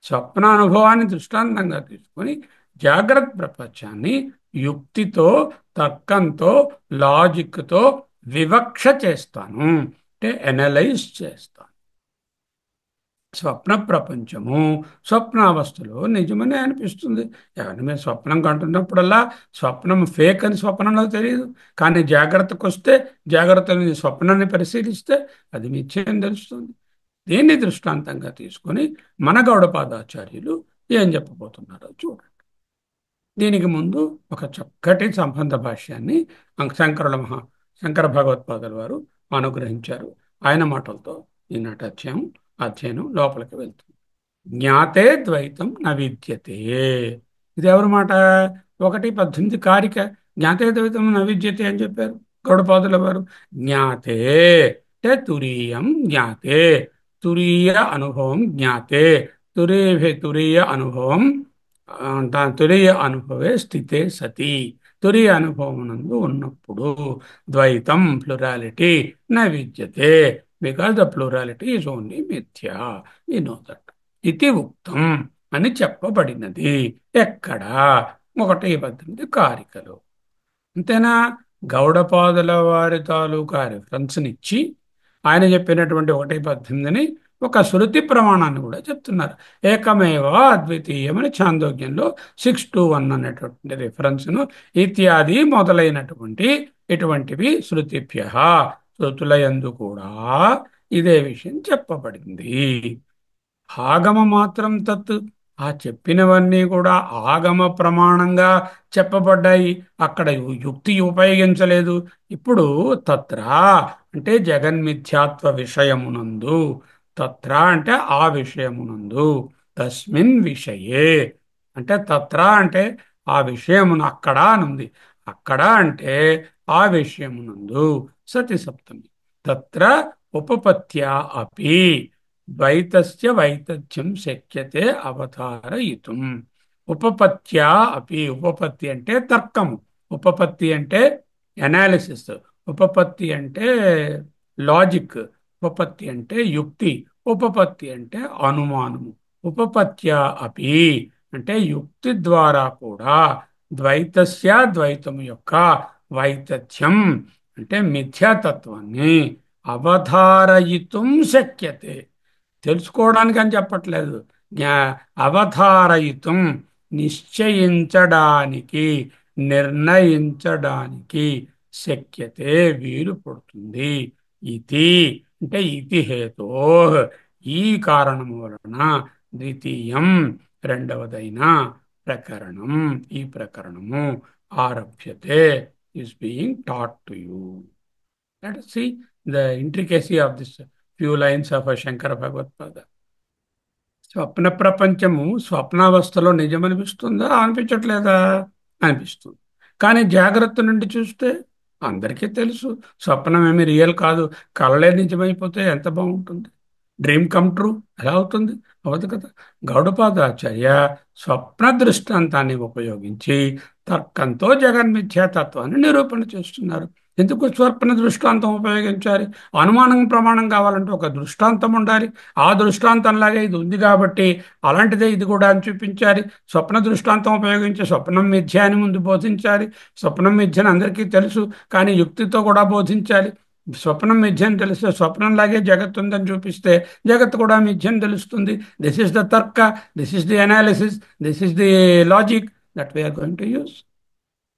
స్వప్నానుభవాన్ని దృష్టాంతంగా తీసుకొని జాగ్రత్త ప్రపంచాన్ని యుక్తితో, తర్కంతో, లాజిక్తో వివక్ష చేస్తాను. అంటే ఎనలైజ్ చేస్తాను. స్వప్న ప్రపంచము స్వప్నావస్థలో నిజమనే అనిపిస్తుంది. ఎవరిని మేము స్వప్నం కంటున్నప్పుడల్లా స్వప్నం ఫేక్ అని స్వప్నంలో తెలియదు. కానీ జాగ్రత్తకు వస్తే, జాగ్రత్తని స్వప్నాన్ని పరిశీలిస్తే అది మిథ్యం తెలుస్తుంది. దీన్ని దృష్టాంతంగా తీసుకొని మన గౌడపాదాచార్యులు ఏం చెప్పబోతున్నారో చూడండి. దీనికి ముందు ఒక చక్కటి సంబంధ భాష్యాన్ని శంకర భగవత్పాదుల వారు అనుగ్రహించారు. ఆయన మాటలతో ఈనాటి అధ్యయనం లోపలికి వెళ్తుంది. జ్ఞాతే ద్వైతం న విద్యతే. ఇది ఎవరి మాట? 1:18 కారిక. జ్ఞాతే ద్వైతం న విద్యతే అని చెప్పారు గౌడపాదుల వారు. జ్ఞాతే అంటే తురీయం జ్ఞాతే, తురీయ అనుభవం జ్ఞాతే, తురీయ అనుభవం తురీయ అనుభవే స్థితే సతి. తురీయ అనుభవం నందు ఉన్నప్పుడు ద్వైతం ప్లూరాలిటీ న విద్యతే, because the plurality is only మిథ్యా. We know that. ఇది ఉక్తం అని చెప్పబడినది. ఎక్కడ? 1:18 కారికలో. అంతేనా? గౌడపాదుల వారి తాలూకా రిఫరెన్స్నిచ్చి ఆయన చెప్పినటువంటి 1:18ని ఒక శృతి ప్రమాణాన్ని కూడా చెప్తున్నారు. ఏకమేవ అద్వితీయమని ఛాందోగ్యంలో 6:1 అనేటువంటి రిఫరెన్స్ను ఇత్యాది మొదలైనటువంటి ఇటువంటివి శృతిభ్య, శృతులయందు కూడా ఇదే విషయం చెప్పబడింది. ఆగమ మాత్రం తత్, ఆ చెప్పినవన్నీ కూడా ఆగమ ప్రమాణంగా చెప్పబడ్డాయి. అక్కడ యుక్తి ఉపయోగించలేదు. ఇప్పుడు తత్ర అంటే జగన్మిథ్యాత్వ విషయమునందు, తత్ర అంటే ఆ విషయమునందు, తస్మిన్ విషయే అంటే తత్ర అంటే ఆ విషయమును, అక్కడ అనుంది. అక్కడ అంటే ఆ విషయమునందు సతి సప్తమి. తత్ర ఉపపత్త్యా అపి ద్వైతస్య వైతథ్యం శక్యతే అవతారయితుం. ఉపపత్త్యా అపి, ఉపపత్తి అంటే తర్కము, ఉపపత్తి అంటే ఎనాలిసిస్, ఉపపత్తి అంటే లాజిక్, ఉపపత్తి అంటే యుక్తి, ఉపపత్తి అంటే అనుమానము. ఉపపత్య అపి అంటే యుక్తి ద్వారా కూడా ద్వైతస్య ద్వైతము యొక్క వైతథ్యం అంటే మిథ్యాతత్వాన్ని అవధారయితుం శక్యతే. తెలుసుకోవడానికి అని చెప్పట్లేదు. జ్ఞా అవధారయితం నిశ్చయించడానికి, నిర్ణయించడానికి శక్యతే వీలు పడుతుంది. ఇది అంటే ఇతి హేతో ఈ కారణము వలన ద్వితీయం రెండవదైన ప్రకరణం ఈ ప్రకరణము ఆరభ్యతే is being taught to you. Let us see the intricacy of this few lines of Shankara Bhagavad. స్వప్న ప్రపంచము స్వప్నావస్థలో నిజమనిపిస్తుందా, అనిపించట్లేదా? అనిపిస్తుంది. కానీ జాగ్రత్త నుండి చూస్తే అందరికీ తెలుసు స్వప్నం ఏమి రియల్ కాదు. కలలే నిజమైపోతే ఎంత బాగుంటుంది. డ్రీమ్ కమ్ ట్రూ ఎలా అవుతుంది? అవదు కదా. గౌడపాదాచార్య స్వప్న దృష్టాంతాన్ని ఉపయోగించి తర్కంతో జగన్మిథ్యాతత్వాన్ని నిరూపణ చేస్తున్నారు. ఎందుకు స్వప్న దృష్టాంతం ఉపయోగించాలి? అనుమానం ప్రమాణం కావాలంటే ఒక దృష్టాంతం ఉండాలి. ఆ దృష్టాంతంలాగే ఇది ఉంది కాబట్టి అలాంటిదే ఇది కూడా అని చూపించాలి. స్వప్న దృష్టాంతం ఉపయోగించి స్వప్నం మిథ్య అని ముందు బోధించాలి. స్వప్నం మిథ్యని అందరికీ తెలుసు, కానీ యుక్తితో కూడా బోధించాలి. స్వప్నం మిథ్యని తెలిస్తే స్వప్నంలాగే జగత్తు ఉందని చూపిస్తే జగత్తు కూడా మిథ్యని తెలుస్తుంది. దిస్ ఇస్ ద తర్క, this is the analysis, this is the logic that we are going to use.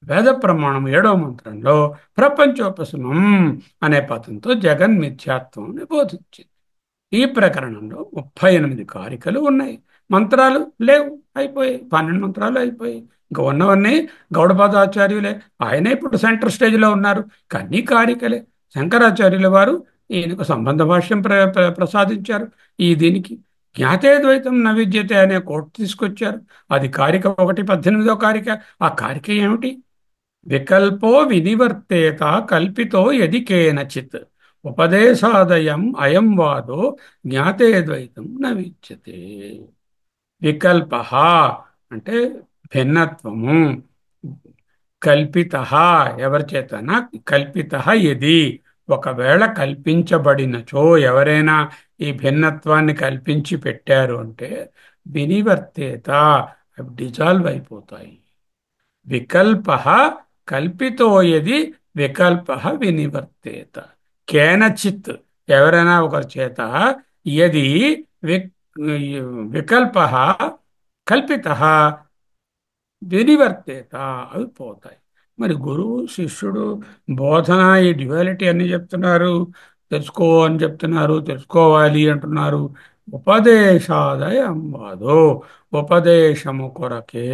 వేద ప్రమాణం 7వ మంత్రంలో ప్రపంచోపశమం అనే పదంతో జగన్మిథ్యాత్వం బోధించింది. ఈ ప్రకరణంలో 38 కారికలు ఉన్నాయి. మంత్రాలు లేవు, అయిపోయాయి. 12 మంత్రాలు అయిపోయాయి. ఇంకా ఉన్నవన్నీ గౌడపాదాచార్యులే. ఆయనే ఇప్పుడు సెంటర్ స్టేజ్లో ఉన్నారు. కన్నీ కారికలే. శంకరాచార్యుల వారు ఈయనకు సంబంధ భాష్యం ప్రసాదించారు. దీనికి జ్ఞాతే ద్వైతం నవిద్యతే అనే కోట్ తీసుకొచ్చారు. అది కారిక 1, 18వ కారిక. ఆ కారిక ఏమిటి? వికల్పో వినివర్తేత కల్పితో యది కేనచిత్ ఉపదేశాదయం అయం వాదో జ్ఞాతే ద్వైతం న విద్యతే. వికల్ప అంటే భిన్నత్వము. కల్పిత ఎవరి చేతన? కల్పిత యది ఒకవేళ కల్పించబడినచో, ఎవరైనా ఈ భిన్నత్వాన్ని కల్పించి పెట్టారు అంటే వినివర్తేత డిజాల్వ్ అయిపోతాయి. వికల్ప కల్పితో యది వికల్ప వినివర్తేత. కేనచిత్ ఎవరైనా ఒకరి చేత యది వికల్ప కల్పిత వినివర్తేత అవి పోతాయి. మరి గురువు శిష్యుడు బోధన ఈ డ్యువాలిటీ అన్ని చెప్తున్నారు. తెలుసుకో అని చెప్తున్నారు, తెలుసుకోవాలి అంటున్నారు. ఉపదేశాదయం వాదో ఉపదేశము కొరకే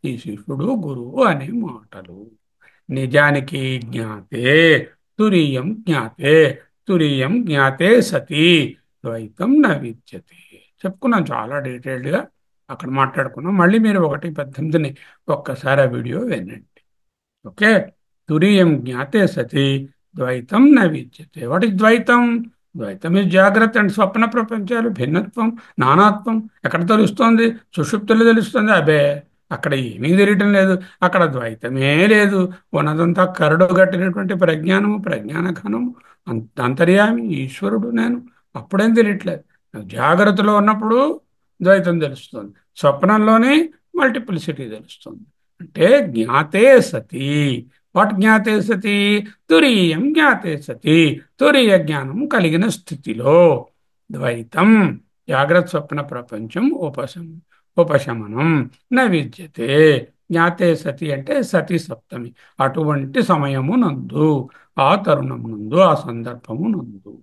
ఈ శిష్యుడు గురువు అనే మాటలు. నిజానికి జ్ఞాతే తురీయం జ్ఞాతే తురీయం జ్ఞాతే సతి ద్వైతం న విద్యతే. చెప్పుకున్నాం చాలా డీటెయిల్డ్గా, అక్కడ మాట్లాడుకున్నాం. మళ్ళీ మీరు 1:18 ఒక్కసారి ఆ వీడియో వినండి. ఓకే. తురీయం జ్ఞాతే సతి ద్వైతం న విద్యతే. వాట్ ఇస్ ద్వైతం? ద్వైతం ఇస్ జాగ్రత్త అండ్ స్వప్న ప్రపంచాలు భిన్నత్వం, నానాత్వం. ఎక్కడ తెలుస్తోంది? సుషుప్తులు తెలుస్తుంది. అబే అక్కడ ఏమీ తెలియటం లేదు. అక్కడ ద్వైతమే లేదు. ఉన్నదంతా కరడు గట్టినటువంటి ప్రజ్ఞానము, ప్రజ్ఞాన ఘనము, అంతర్యామి ఈశ్వరుడు నేను. అప్పుడేం తెలియట్లేదు. జాగ్రత్తలో ఉన్నప్పుడు ద్వైతం తెలుస్తుంది, స్వప్నంలోనే మల్టిప్లిసిటీ తెలుస్తుంది. అంటే జ్ఞాతే సతి. వాట్ జ్ఞాతే సతి? తురీయం జ్ఞాతే సతి. తురీయ జ్ఞానం కలిగిన స్థితిలో ద్వైతం జాగ్రత్త స్వప్న ప్రపంచం ఉపశమనం న విద్యతే. జ్ఞాతే సతి అంటే సతి సప్తమి. అటువంటి సమయము నందు, ఆ తరుణము నందు, ఆ సందర్భము నందు.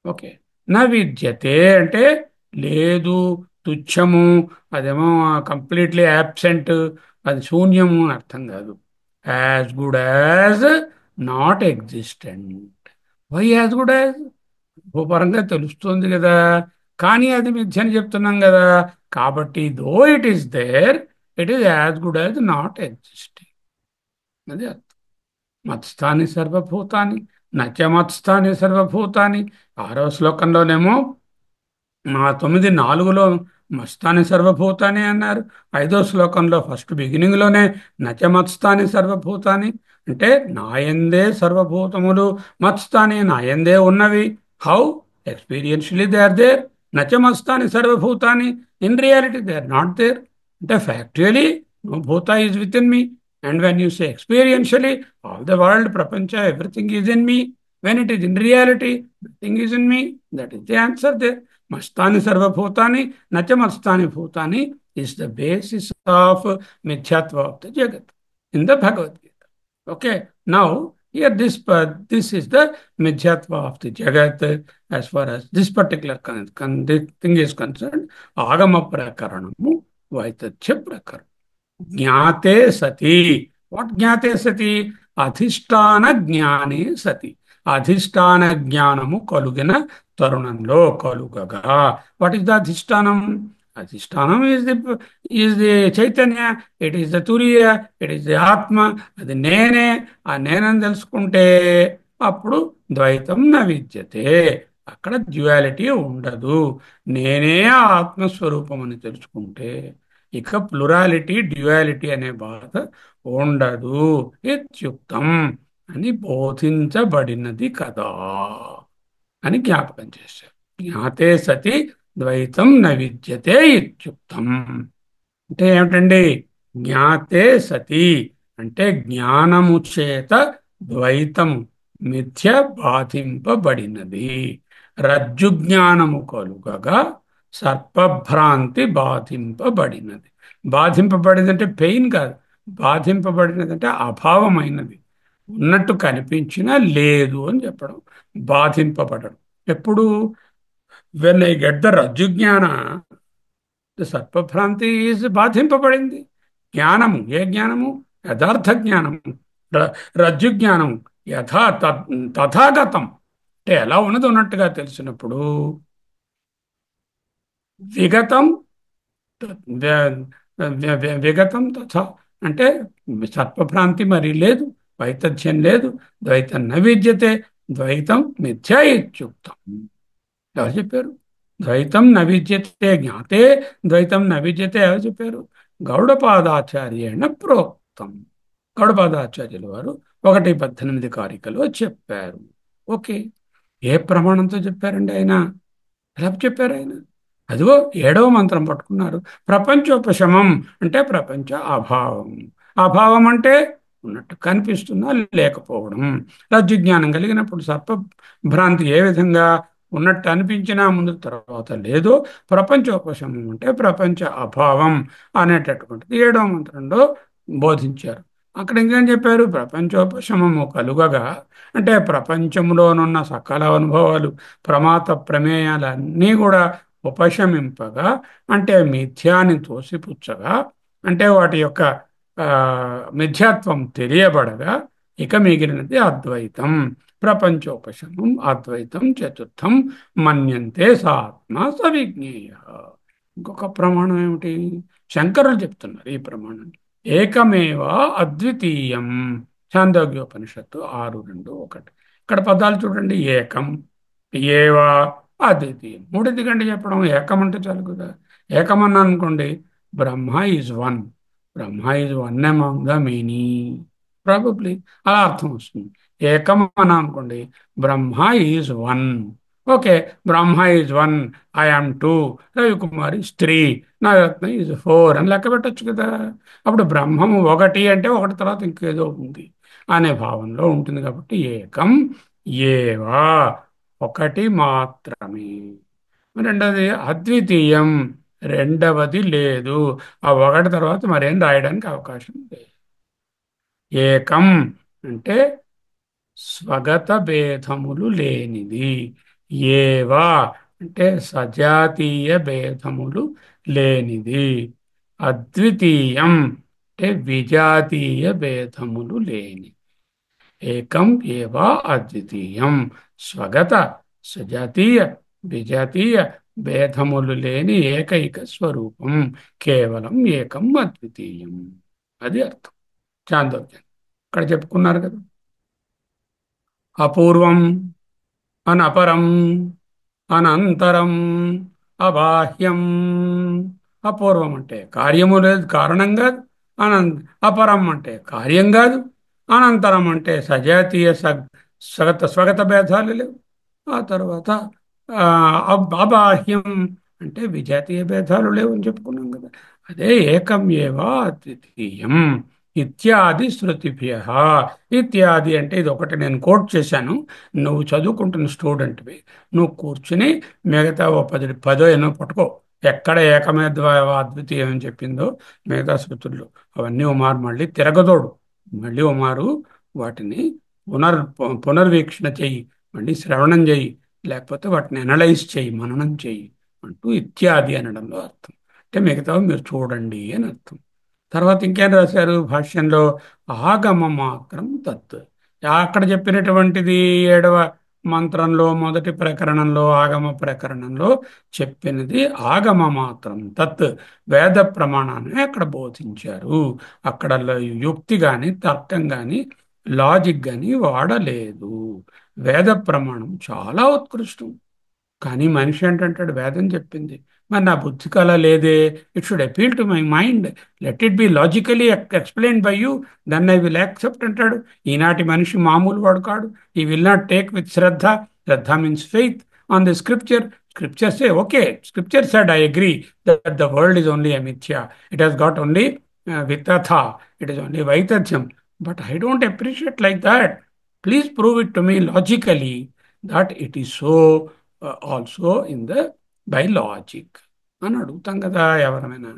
ఓకే. న విద్యతే అంటే లేదు, తుచ్చము, అదేమో కంప్లీట్లీ యాబ్సెంట్, అది శూన్యము అని అర్థం కాదు. As good as not existent. Why as good as? భూపరంగా తెలుస్తుంది కదా, కానీ అది మిథ్యని చెప్తున్నాం కదా. కాబట్టి though it is there, it is as good as not existing. అది అర్థం. మత్స్థాని సర్వభూతాన్ని నచ మత్స్థాని సర్వభూతాన్ని 6వ శ్లోకంలోనేమో 9:4లో మత్స్థాని సర్వభూతాన్ని అన్నారు. 5వ శ్లోకంలో ఫస్ట్ బిగినింగ్లోనే నచమత్స్థాని సర్వభూతాన్ని అంటే నాయందే సర్వభూతములు మత్స్థాని నాయందే ఉన్నవి. How? Experientially they are there. నచమస్తాని సర్వభూతాని. In reality they are not there. అంటే ఫ్యాక్చువలీ నో భూత is within me. And when you say experientially all the world ప్రపంచ everything is in me, when it is in reality nothing is in me. That is the answer there. మస్తాని సర్వభూతాని నచమస్తాని భూతాని is the basis of Mithyatva of the Jagat in the Bhagavad Gita. Okay, now here this is the Mithyatva of the Jagat as far as this particular this thing is concerned. Agama Prakaranamu Vaitachya Prakaranam. Jnate Sati. What Jnate Sati? Adhisthana Jnane Sati. Adhisthana Jnanamu Kalugina Tarunanlo Kalugaga. What is the Adhisthanam? అధిష్టానం is the చైతన్య, it is the తురియ, it is the ఆత్మ. అది నేనే. ఆ నేనని తెలుసుకుంటే అప్పుడు ద్వైతం న విద్యతే. అక్కడ డ్యుయాలిటీ ఉండదు. నేనే ఆ ఆత్మస్వరూపం అని తెలుసుకుంటే ఇక ప్లురాలిటీ డ్యుయాలిటీ అనే బాధ ఉండదు. ఇత్యుక్తం అని బోధించబడినది కదా అని జ్ఞాపకం చేశారు. జ్ఞాతే సతి ద్వైతం న విద్యతే ఇత్యుక్తం. అంటే ఏమిటండి? జ్ఞాతే సతి అంటే జ్ఞానము చేత ద్వైతము మిథ్య బాధింపబడినది. రజ్జు జ్ఞానము కలుగగా సర్పభ్రాంతి బాధింపబడినది. బాధింపబడినది అంటే పెయిన్ కాదు. బాధింపబడినది అంటే అభావమైనది. ఉన్నట్టు కనిపించినా లేదు అని చెప్పడం. బాధింపబడడం ఎప్పుడు? వెన్ ఐ గెట్ ద రజ్జు జ్ఞాన, ద సర్పభ్రాంతి ఈజ్ బాధింపబడింది. జ్ఞానము ఏ జ్ఞానము? యథార్థ జ్ఞానము. రజ్జు జ్ఞానము తథాగతం అంటే ఎలా ఉన్నది ఉన్నట్టుగా తెలిసినప్పుడు విగతం విగతం తథా అంటే సర్పభ్రాంతి మరి లేదు, వైతథ్యం లేదు. ద్వైతం న విద్యతే, ద్వైతం మిథ్యా ఇత్యుక్తం. ఎవరు చెప్పారు? ద్వైతం న విద్యతే జ్ఞాతే ద్వైతం న విద్యతే ఎవరు చెప్పారు? గౌడపాదాచార్యేణ ప్రోక్తం. గౌడపాదాచార్యుల వారు 1:18 కారికలో చెప్పారు. ఓకే, ఏ ప్రమాణంతో చెప్పారండి ఆయన? ఎలా చెప్పారు ఆయన? అదిగో 7వ మంత్రం పట్టుకున్నారు. ప్రపంచోపశమం అంటే ప్రపంచ అభావం. అభావం అంటే ఉన్నట్టు కనిపిస్తున్నా లేకపోవడం. రజ్జు జ్ఞానం కలిగినప్పుడు సర్ప భ్రాంతి ఏ విధంగా ఉన్నట్టు అనిపించినా ముందు తర్వాత లేదో, ప్రపంచోపశమం అంటే ప్రపంచ అభావం అనేటటువంటిది 7వ మంత్రంలో బోధించారు. అక్కడ ఇంకేం చెప్పారు? ప్రపంచోపశమము కలుగగా అంటే ప్రపంచంలోనున్న సకల అనుభవాలు ప్రమాత ప్రమేయాలన్నీ కూడా ఉపశమింపగా అంటే మిథ్యాన్ని తోసిపుచ్చగా అంటే వాటి యొక్క ఆ, మిథ్యాత్వం తెలియబడగా ఇక మిగిలినది అద్వైతం. ప్రపంచోపశమం అద్వైతం. చతుర్థం మన్యంతే సాత్మ సవిజ్ఞేయ. ఇంకొక ప్రమాణం ఏమిటి? శంకరులు చెప్తున్నారు ఈ ప్రమాణం. ఏకమేవ అద్వితీయం. ఛాందోగ్యోపనిషత్తు 6:2-1. ఇక్కడ పదాలు చూడండి. ఏకం, ఏవా, అద్వితీయం. మూడింటి కంటే చెప్పడం ఏకం అంటే చాలు కదా. ఏకం అన్నా అనుకోండి, Brahma is one. Brahma is one among the many. Probably అలా అర్థం వస్తుంది. ఏకం అన్నా అనుకోండి, Brahma is one. Okay, Brahma is one, I am 2, Ravikumar is 3, Nagaratna is 4 అని లెక్క పెట్టచ్చు కదా. అప్పుడు బ్రహ్మము ఒకటి అంటే ఒకటి తర్వాత ఇంకేదో ఉంది అనే భావనలో ఉంటుంది. కాబట్టి ఏకం ఏవా, ఒకటి మాత్రమే. రెండవది అద్వితీయం, రెండవది లేదు. ఆ ఒకటి తర్వాత మరేం రాయడానికి అవకాశం లేదు. ఏకం అంటే స్వగత భేదములు లేనిది. ఏవా అంటే సజాతీయ భేదములు లేనిది. అద్వితీయం అంటే విజాతీయ భేదములు లేని. ఏకం ఏవా అద్వితీయం. స్వగత, సజాతీయ, విజాతీయ భేదములు లేని ఏకైక స్వరూపం. కేవలం ఏకం అద్వితీయం. అది అర్థం. చాందోగ్యం ఇక్కడ చెప్పుకున్నారు కదా. అపూర్వం, అనపరం, అనంతరం, అబాహ్యం. అపూర్వం అంటే కార్యము లేదు, కారణం కాదు. అపరం అంటే కార్యం కాదు. అనంతరం అంటే సజాతీయ స్వగత భేదాలు లేవు. ఆ తర్వాత ఆ, అబాహ్యం అంటే విజాతీయ భేదాలు లేవని చెప్పుకున్నాం కదా. అదే ఏకం ఏవా అద్వితీయం ఇత్యాది శృతిభ్య. ఇత్యాది అంటే ఇది ఒకటి నేను కోట్ చేశాను. నువ్వు చదువుకుంటున్న స్టూడెంట్వి, నువ్వు కూర్చుని మిగతా ఓ పదో ఎన్నో పట్టుకో. ఎక్కడ ఏకమేద్వ అద్వితీయం అని చెప్పిందో మిగతా శృతుల్లో అవన్నీ ఉమారు మళ్ళీ తిరగదోడు, మళ్ళీ ఉమారు వాటిని పునర్ పునర్వీక్షణ చెయ్యి, మళ్ళీ శ్రవణం చెయ్యి, లేకపోతే వాటిని అనలైజ్ చేయి, మననం చేయి అంటూ ఇత్యాది అనడంలో అర్థం. అంటే మిగతావి మీరు చూడండి అని అర్థం. తర్వాత ఇంకేం రాశారు భాష్యంలో? ఆగమ మాత్రం తత్. అక్కడ చెప్పినటువంటిది ఏడవ మంత్రంలో మొదటి ప్రకరణంలో ఆగమ ప్రకరణంలో చెప్పినది ఆగమ మాత్రం తత్, వేద ప్రమాణాన్ని అక్కడ బోధించారు. అక్కడ యుక్తి కానీ తర్కం కానీ లాజిక్ కానీ వాడలేదు. వేద ప్రమాణం చాలా ఉత్కృష్టం. కానీ మనిషి ఏంటంటాడు, వేదం చెప్పింది, మరి నా బుద్ధి కల లేదే, it should appeal to my mind, let it be logically explain by you, then I will accept అంటాడు. ఈనాటి మనిషి మామూలు వాడు కాడు. He will not take with shraddha. Shraddha means faith on the scripture. Scripture say okay, scripture said I agree that the world is only a mithya, it has got only vitatha, it is only vaitathyam. But I don't appreciate like that. Please prove it to me logically that it is so also in the by logic అని అడుగుతాం కదా ఎవరమైనా.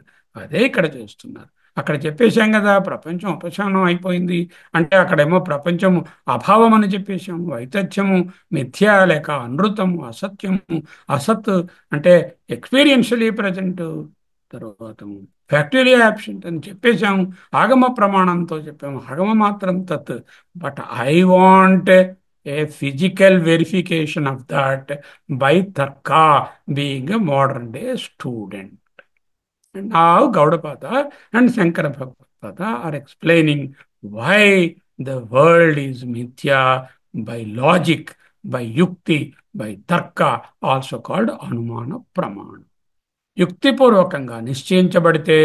అదే ఇక్కడ చేస్తున్నారు. అక్కడ చెప్పేశాం కదా ప్రపంచం ఉపశమనం అయిపోయింది అంటే, అక్కడేమో ప్రపంచం అభావం అని చెప్పేశాము, వైతథ్యము, మిథ్య లేక అనృతము, అసత్యము, అసత్ అంటే ఎక్స్పీరియన్షియలీ ప్రజెంట్, తర్వాత ఫ్యాక్టరీ యాబ్సెంట్ అని చెప్పేశాము. ఆగమ ప్రమాణంతో చెప్పాము ఆగమ మాత్రం తత్. But I want a physical verification of that by Tarka, being a modern day student. And now Gaudapada and Shankara Bhagavapada are explaining why the world is mithya by logic, by yukti, by tarka, also called Anumana Pramana. యుక్తిపూర్వకంగా నిశ్చయించబడితే,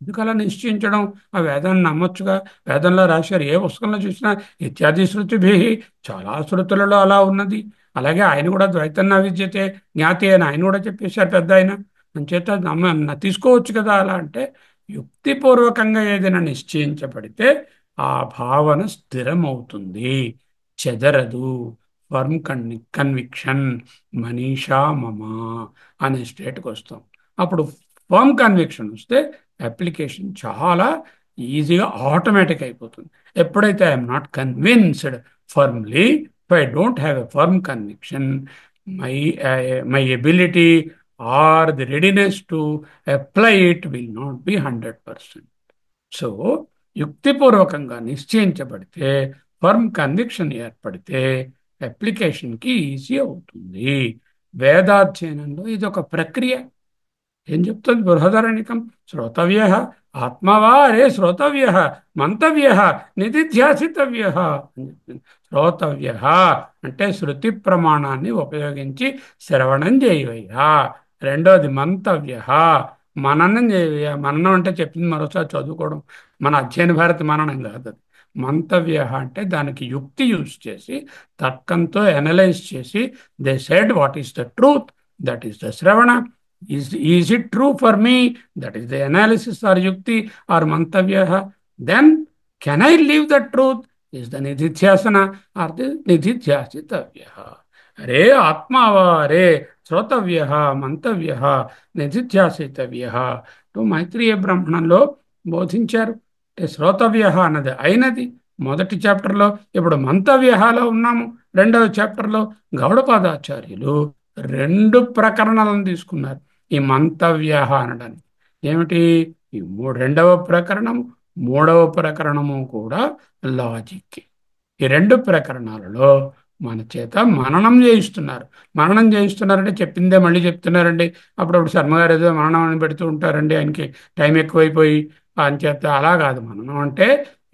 ఎందుకలా నిశ్చయించడం? ఆ వేదాన్ని నమ్మొచ్చుగా. వేదంలో రాశారు, ఏ పుస్తకంలో చూసినా ఇత్యాది శృతిభి, చాలా శృతులలో అలా ఉన్నది. అలాగే ఆయన కూడా ద్వైతన్న విద్యతే జ్ఞాతి అని ఆయన కూడా చెప్పేశారు పెద్ద ఆయన. అంచేత తీసుకోవచ్చు కదా. అలా అంటే యుక్తిపూర్వకంగా ఏదైనా నిశ్చయించబడితే ఆ భావన స్థిరమవుతుంది, చెదరదు. ఫర్మ్ కన్విక్షన్, మనీషా మమ అనే స్టేట్కి వస్తాం. అప్పుడు ఫర్మ్ కన్విక్షన్ వస్తే అప్లికేషన్ చాలా ఈజీగా ఆటోమేటిక్ అయిపోతుంది. ఎప్పుడైతే I'm not convinced firmly, I don't have a firm conviction, my my ability or the readiness to apply it will not be 100%. So యుక్తిపూర్వకంగా నిశ్చయించబడితే, ఫర్మ్ కన్విక్షన్ ఏర్పడితే అప్లికేషన్కి ఈజీ అవుతుంది. వేదాధ్యయనంలో ఇది ఒక ప్రక్రియ. ఏం చెప్తుంది బృహదారణ్యకం? శ్రోతవ్య ఆత్మవా అరే శ్రోతవ్య మంతవ్య నిధిధ్యాసితవ్య అని చెప్పింది. శ్రోతవ్య అంటే శృతి ప్రమాణాన్ని ఉపయోగించి శ్రవణం చేయవయ్యా. రెండోది మంతవ్య, మననం చేయవయ్యా. మననం అంటే చెప్పింది మరోసారి చదువుకోవడం, మన అధ్యయన భారతి మననం కాదు అది. మంతవ్య అంటే దానికి యుక్తి యూజ్ చేసి, తర్కంతో అనలైజ్ చేసి, they said what is the truth, that is the శ్రవణ. Is it true for me? That is the analysis or yukti or mantavya. Then can I live the truth? Is the nididhyasana or the nididhyasitavya. Are atmava are srotavya mantavya nididhyasitavya. To Maitreya బ్రాహ్మణంలో బోధించారు. శ్రోతవ్య అన్నది అయినది మొదటి చాప్టర్లో, ఇప్పుడు మంతవ్యలో ఉన్నాము రెండవ చాప్టర్లో. గౌడపాదాచార్యులు రెండు ప్రకరణాలను తీసుకున్నారు ఈ మంతవ్య అనడానికి. ఏమిటి? ఈ రెండవ ప్రకరణము మూడవ ప్రకరణము కూడా లాజిక్. ఈ రెండు ప్రకరణాలలో మన చేత మననం చేయిస్తున్నారు. మననం చేయిస్తున్నారంటే చెప్పిందే మళ్ళీ చెప్తున్నారండి. అప్పుడప్పుడు శర్మగారు ఏదో మననం అని పెడుతూ ఉంటారండి, ఆయనకి టైం ఎక్కువైపోయి. అంచేత అలా కాదు. మననం అంటే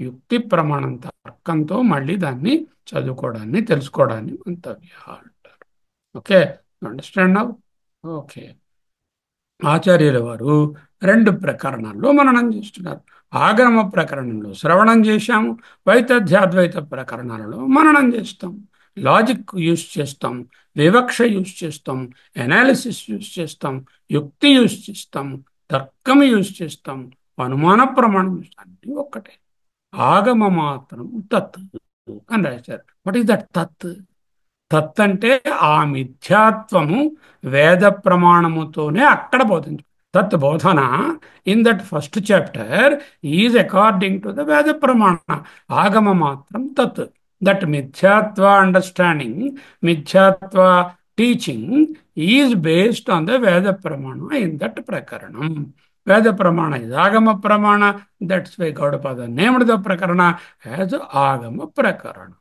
యుక్తి ప్రమాణం తర్కంతో మళ్ళీ దాన్ని చదువుకోవడాన్ని తెలుసుకోవడాన్ని మంతవ్య అంటారు. Okay, understand now? ఓకే. ఆచార్యుల వారు రెండు ప్రకరణాల్లో మననం చేస్తున్నారు. ఆగమ ప్రకరణంలో శ్రవణం చేశాము, వైతథ్యాద్వైత ప్రకరణాలలో మననం చేస్తాం. లాజిక్ యూస్ చేస్తాం, వివక్ష యూస్ చేస్తాం, ఎనాలిసిస్ యూస్ చేస్తాం, యుక్తి యూస్ చేస్తాం, తర్కం యూస్ చేస్తాం, అనుమాన ప్రమాణం అన్నీ ఒక్కటే. ఆగమ మాత్రం తత్ అని రాశారు. వాట్ ఈస్ దట్ తత్? తత్ అంటే ఆ మిథ్యాత్వము వేద ప్రమాణముతోనే అక్కడ బోధించు. తత్ బోధన in that first chapter is according to the Veda pramana. ఆగమ మాత్రం తత్. That mithyatva understanding, mithyatva teaching is based on the Veda pramana in that ప్రకరణం. వేద ప్రమాణ ఇది ఆగమ ప్రమాణ. That's why Gaudapada named the prakarana as Agama prakarana.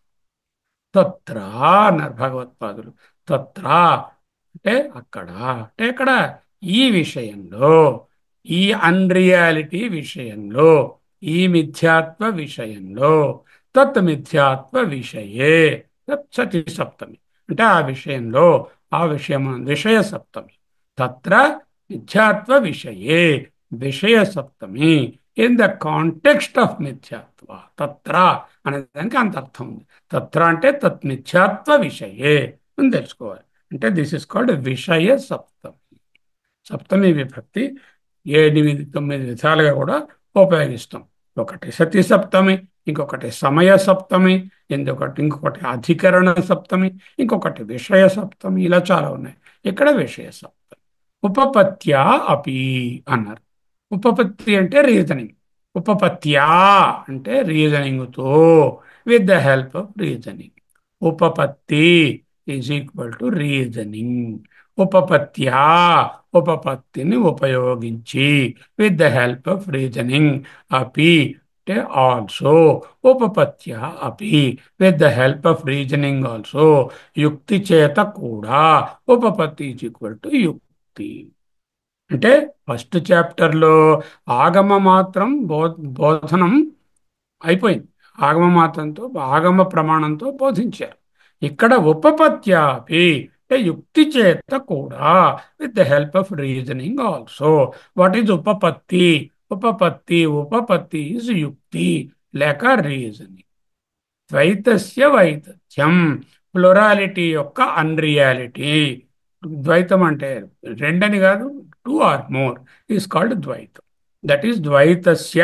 తత్ర అన్నారు భగవత్పాదులు. తత్ర అంటే అక్కడ, అంటే ఇక్కడ, ఈ విషయంలో, ఈ అన్రియాలిటీ విషయంలో, ఈ మిథ్యాత్వ విషయంలో, తత్ మిథ్యాత్వ విషయే, తత్ సతి సప్తమి అంటే ఆ విషయంలో, ఆ విషయం విషయ సప్తమి. తత్ర మిథ్యాత్వ విషయే, విషయ సప్తమి ఇన్ ద కాంటెక్స్ట్ ఆఫ్ మిథ్యాత్వ. తత్ర అనే దానికి అంత అర్థం ఉంది. తత్ర అంటే తత్ మిథ్యాత్వ విషయే అని తెలుసుకోవాలి. అంటే దిస్ ఇస్ కాల్డ్ విషయ సప్తమి. సప్తమి విభక్తి 8, 9 విధాలుగా కూడా ఉపయోగిస్తాం. ఒకటి సతి సప్తమి, ఇంకొకటి సమయ సప్తమి, ఇంకొకటి అధికరణ సప్తమి, ఇంకొకటి విషయ సప్తమి, ఇలా చాలా ఉన్నాయి. ఇక్కడ విషయ సప్తమి. ఉపపత్యా అపి అన్నారు. ఉపపత్తి అంటే రీజనింగ్. ఉపపత్యా అంటే రీజనింగ్తో, with the help of reasoning. Upapatti is equal to reasoning. ఉపపత్యా ఉపపత్తిని ఉపయోగించి, with the help of reasoning. అపి అంటే ఆల్సో. ఉపపత్యా అపి with the help of reasoning also. యుక్తి చేత కూడా. ఉపపత్తి ఈజ్ ఈక్వల్ టు యుక్తి. అంటే ఫస్ట్ చాప్టర్లో ఆగమ మాత్రం బోధనం అయిపోయింది. ఆగమ మాత్రంతో, ఆగమ ప్రమాణంతో బోధించారు. ఇక్కడ ఉపపత్యాపి అంటే యుక్తి చేత కూడా, with the help of reasoning also. What is upapatti? Upapatti is yukti లేక రీజనింగ్. ద్వైతస్య వైతథ్యం, ప్లొరాలిటీ యొక్క అన్రియాలిటీ. ద్వైతం అంటే రెండని కాదు, 2 or more is called dvaitam. That is ద్వైతస్య,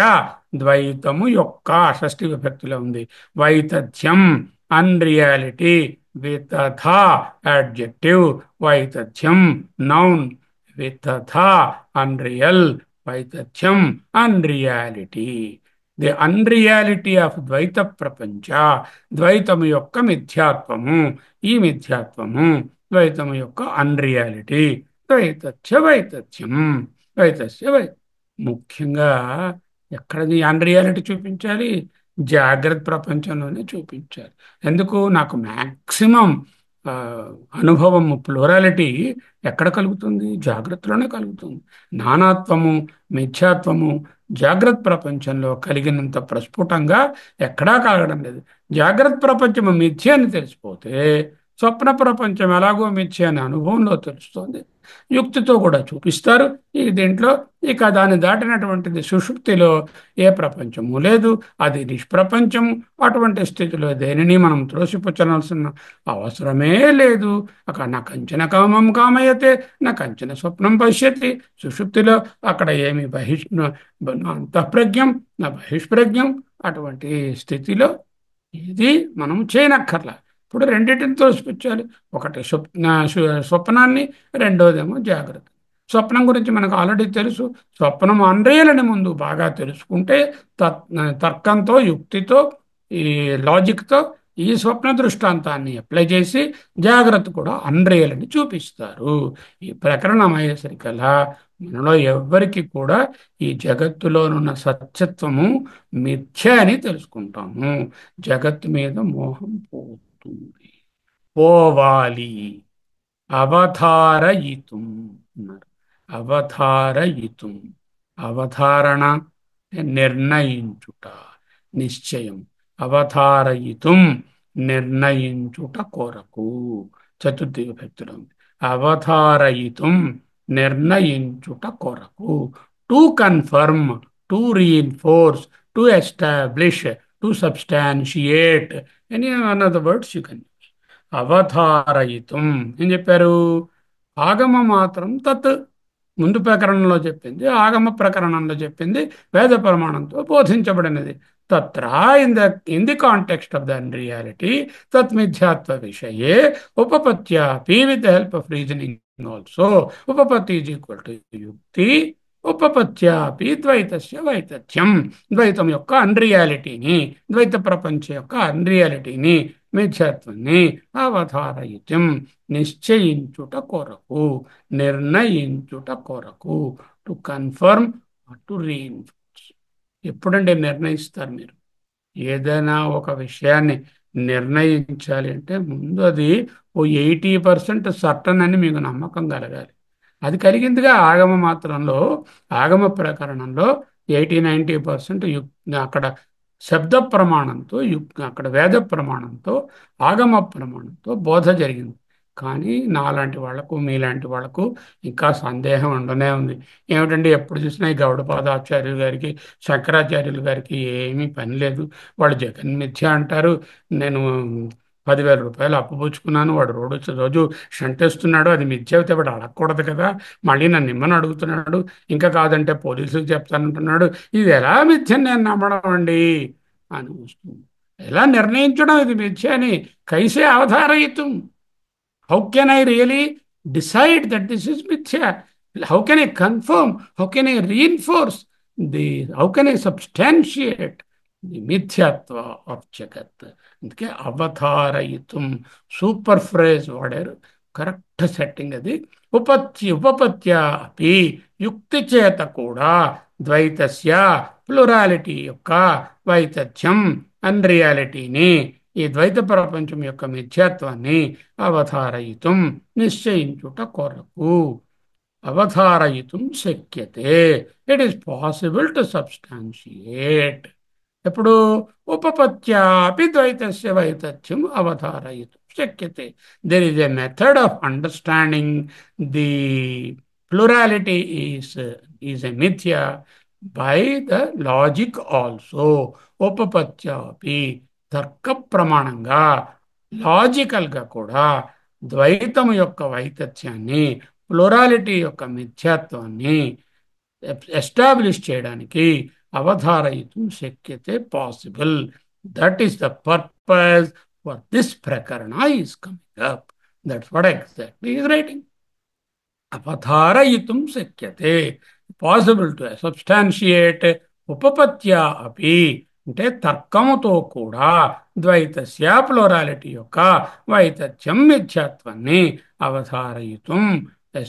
ద్వైతము యొక్క, షష్ఠి విభక్తిలో ఉంది. వైతథ్యం అన్రియాలిటీ. వితథ అడ్జెక్టివ్, వైతథ్యం నౌన్. వితథ అన్రియల్, వైతథ్యం unreality. The unreality of dvaita prapancha, ద్వైతము యొక్క మిథ్యాత్వము. ఈ మిథ్యాత్వము ద్వైతము యొక్క అన్రియాలిటీ. ద్వైతస్య వైతథ్యం, ద్వైతస్య ముఖ్యంగా ఎక్కడది అన్రియాలిటీ చూపించాలి? జాగ్రత్త ప్రపంచంలోనే చూపించాలి. ఎందుకు? నాకు మ్యాక్సిమం అనుభవం ప్లూరాలిటీ ఎక్కడ కలుగుతుంది? జాగ్రత్తలోనే కలుగుతుంది. నానాత్వము, మిథ్యాత్వము జాగ్రత్త ప్రపంచంలో కలిగినంత ప్రస్ఫుటంగా ఎక్కడా కలగడం లేదు. జాగ్రత్త ప్రపంచము మిథ్య అని తెలిసిపోతే స్వప్న ప్రపంచం ఎలాగో మిథ్య అనే అనుభవంలో తెలుస్తుంది. యుక్తితో కూడా చూపిస్తారు. ఈ దీంట్లో ఇక దాన్ని దాటినటువంటిది సుషుప్తిలో ఏ ప్రపంచము లేదు, అది నిష్ప్రపంచము. అటువంటి స్థితిలో దేనిని మనం త్రోసిపుచ్చవలసిన అవసరమే లేదు. అక్కడ నా కంచన కామం కామయతే, నా కంచన స్వప్నం పశ్యతి. సుషుప్తిలో అక్కడ ఏమి అంతఃప్రజ్ఞం నా బహిష్ప్రజ్ఞం. అటువంటి స్థితిలో ఇది మనం చేయనక్కర్లా. ఇప్పుడు రెండింటిని తోసిపుచ్చాలి. ఒకటి స్వప్నాన్ని, రెండోదేమో జాగ్రత్త. స్వప్నం గురించి మనకు ఆల్రెడీ తెలుసు. స్వప్నం అన్రియలని ముందు బాగా తెలుసుకుంటే తర్కంతో, యుక్తితో, ఈ లాజిక్తో ఈ స్వప్న దృష్టాంతాన్ని అప్లై చేసి జాగ్రత్త కూడా అన్రియలని చూపిస్తారు. ఈ ప్రకరణం అయ్యేసరికల్లా మనలో ఎవ్వరికి కూడా ఈ జగత్తులోనున్న సత్యత్వము మిథ్య అని తెలుసుకుంటాము. జగత్తు మీద మోహం పోతుంది, పోవాలి. అవధారయితుం అన్నారు. అవధారయితుం, అవధారణ నిర్ణయించుట, నిశ్చయం. అవధారయితుం నిర్ణయించుట కొరకు చతుర్థి విభక్తిలో ఉంది. అవధారయితుం నిర్ణయించుట కొరకు. To confirm, to reinforce, to establish, to substantiate, any one of the words you can use. అవధారయితం ఏం చెప్పారు? ఆగమ మాత్రం తత్ ముందు ప్రకరణంలో చెప్పింది, ఆగమ ప్రకరణంలో చెప్పింది, వేద ప్రమాణంతో బోధించబడినది. తత్ర in the context of the reality తత్ మిథ్యాత్వ విషయే ఉపపత్యాపి with the help of reasoning also. Upapatti is equal to yukti, ఉపపత్యాపి ద్వైతస్య వైతథ్యం. ద్వైతం యొక్క అన్రియాలిటీని, ద్వైత ప్రపంచం యొక్క అన్రియాలిటీని, మిథ్యాత్వాన్ని అవధారయితం నిశ్చయించుట కొరకు, నిర్ణయించుట కొరకు. To confirm, to reinforce. ఎప్పుడంటే నిర్ణయిస్తారు మీరు ఏదైనా ఒక విషయాన్ని నిర్ణయించాలి అంటే ముందు అది ఓ 80% సర్టన్ అని మీకు నమ్మకం కలగాలి. అది కలిగిందిగా ఆగమ మాత్రంలో, ఆగమ ప్రకరణంలో 80-90% అక్కడ శబ్ద ప్రమాణంతో, అక్కడ వేద ప్రమాణంతో, ఆగమ ప్రమాణంతో బోధ జరిగింది. కానీ నాలాంటి వాళ్లకు, మీలాంటి వాళ్లకు ఇంకా సందేహం ఉండనే ఉంది. ఏమిటంటే ఎప్పుడు చూసినా ఈ గౌడపాదాచార్యులు గారికి, శంకరాచార్యులు గారికి ఏమీ పని లేదు. వాళ్ళు జగన్ మిథ్య అంటారు. నేను 10,000 రూపాయలు అప్పు పుచ్చుకున్నాను, వాడు రోజు షంటేస్తున్నాడు, అది మిథ్య అయితే వాడు అడగకూడదు కదా, మళ్ళీ నన్ను ఇమ్మని అడుగుతున్నాడు, ఇంకా కాదంటే పోలీసులకు చెప్తానంటున్నాడు, ఇది ఎలా మిథ్య నేను నమ్మడం అండి అని వస్తుంది. ఎలా నిర్ణయించడం ఇది మిథ్య అని? కైసే అవధారయితం? How can I really decide that this is mithya? How can I confirm? How can I reinforce how can I substantiate the mithyatva of Jagat? అందుకే అవతారయితం సూపర్ ఫ్రేజ్ వాడారు. కరెక్ట్ సెట్టింగ్ అది. ఉపపత్య అపి యుక్తి చేత కూడా ద్వైతస్య ప్లూరాలిటీ యొక్క వైతథ్యం అన్రియాలిటీని, ఈ ద్వైత ప్రపంచం యొక్క మిథ్యాత్వాన్ని అవధారయితం నిశ్చయించుట కొరకు. అవధారయితం శక్యతే, it is possible to substantiate. ఎప్పుడు? ఉపపత్యాపి ద్వైతస్య వైతథ్యం అవధారయితం శక్యతే. There is a method of understanding the plurality is a mithya by the logic also. ఉపపత్యాపి తర్క ప్రమాణంగా, లాజికల్గా కూడా ద్వైతము యొక్క వైతథ్యాన్ని, ప్లూరాలిటీ యొక్క మిథ్యాత్వాన్ని ఎస్టాబ్లిష్ చేయడానికి అవధారయితం శక్యతే, possible. That is the purpose for this prakarana is coming up. That's what exactly is writing. అవధారయితం శక్యతే, పాసిబుల్ టు సబ్స్టాన్షియేట్. ఉపపత్యా అపి అంటే తర్కముతో కూడా ద్వైతస్య ప్లూరాలిటీ యొక్క వైతథ్యం మిథ్యాత్వాన్ని అవధారయితం,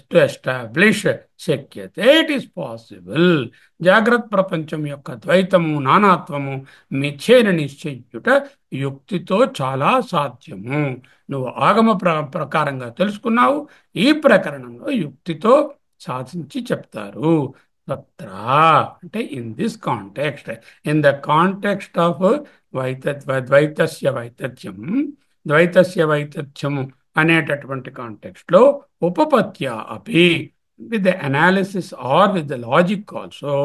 టు ఎస్టాబ్లిష్ శక్యతే, ఇట్ ఈస్ పాసిబుల్. జాగ్రత్త ప్రపంచం యొక్క ద్వైతము, నానాత్వము, మిథ్యేని నిశ్చయించుట యుక్తితో చాలా సాధ్యము. నువ్వు ఆగమ ప్రకారంగా తెలుసుకున్నావు, ఈ ప్రకరణంలో యుక్తితో సాధించి చెప్తారు. తత్ర అంటే in this context, in the context of ద్వైతస్య వైతథ్యం, ద్వైతస్య వైతథ్యము అనేటటువంటి కాంటెక్స్ట్ లో ఉపపత్య అపి with the analysis or with the logic also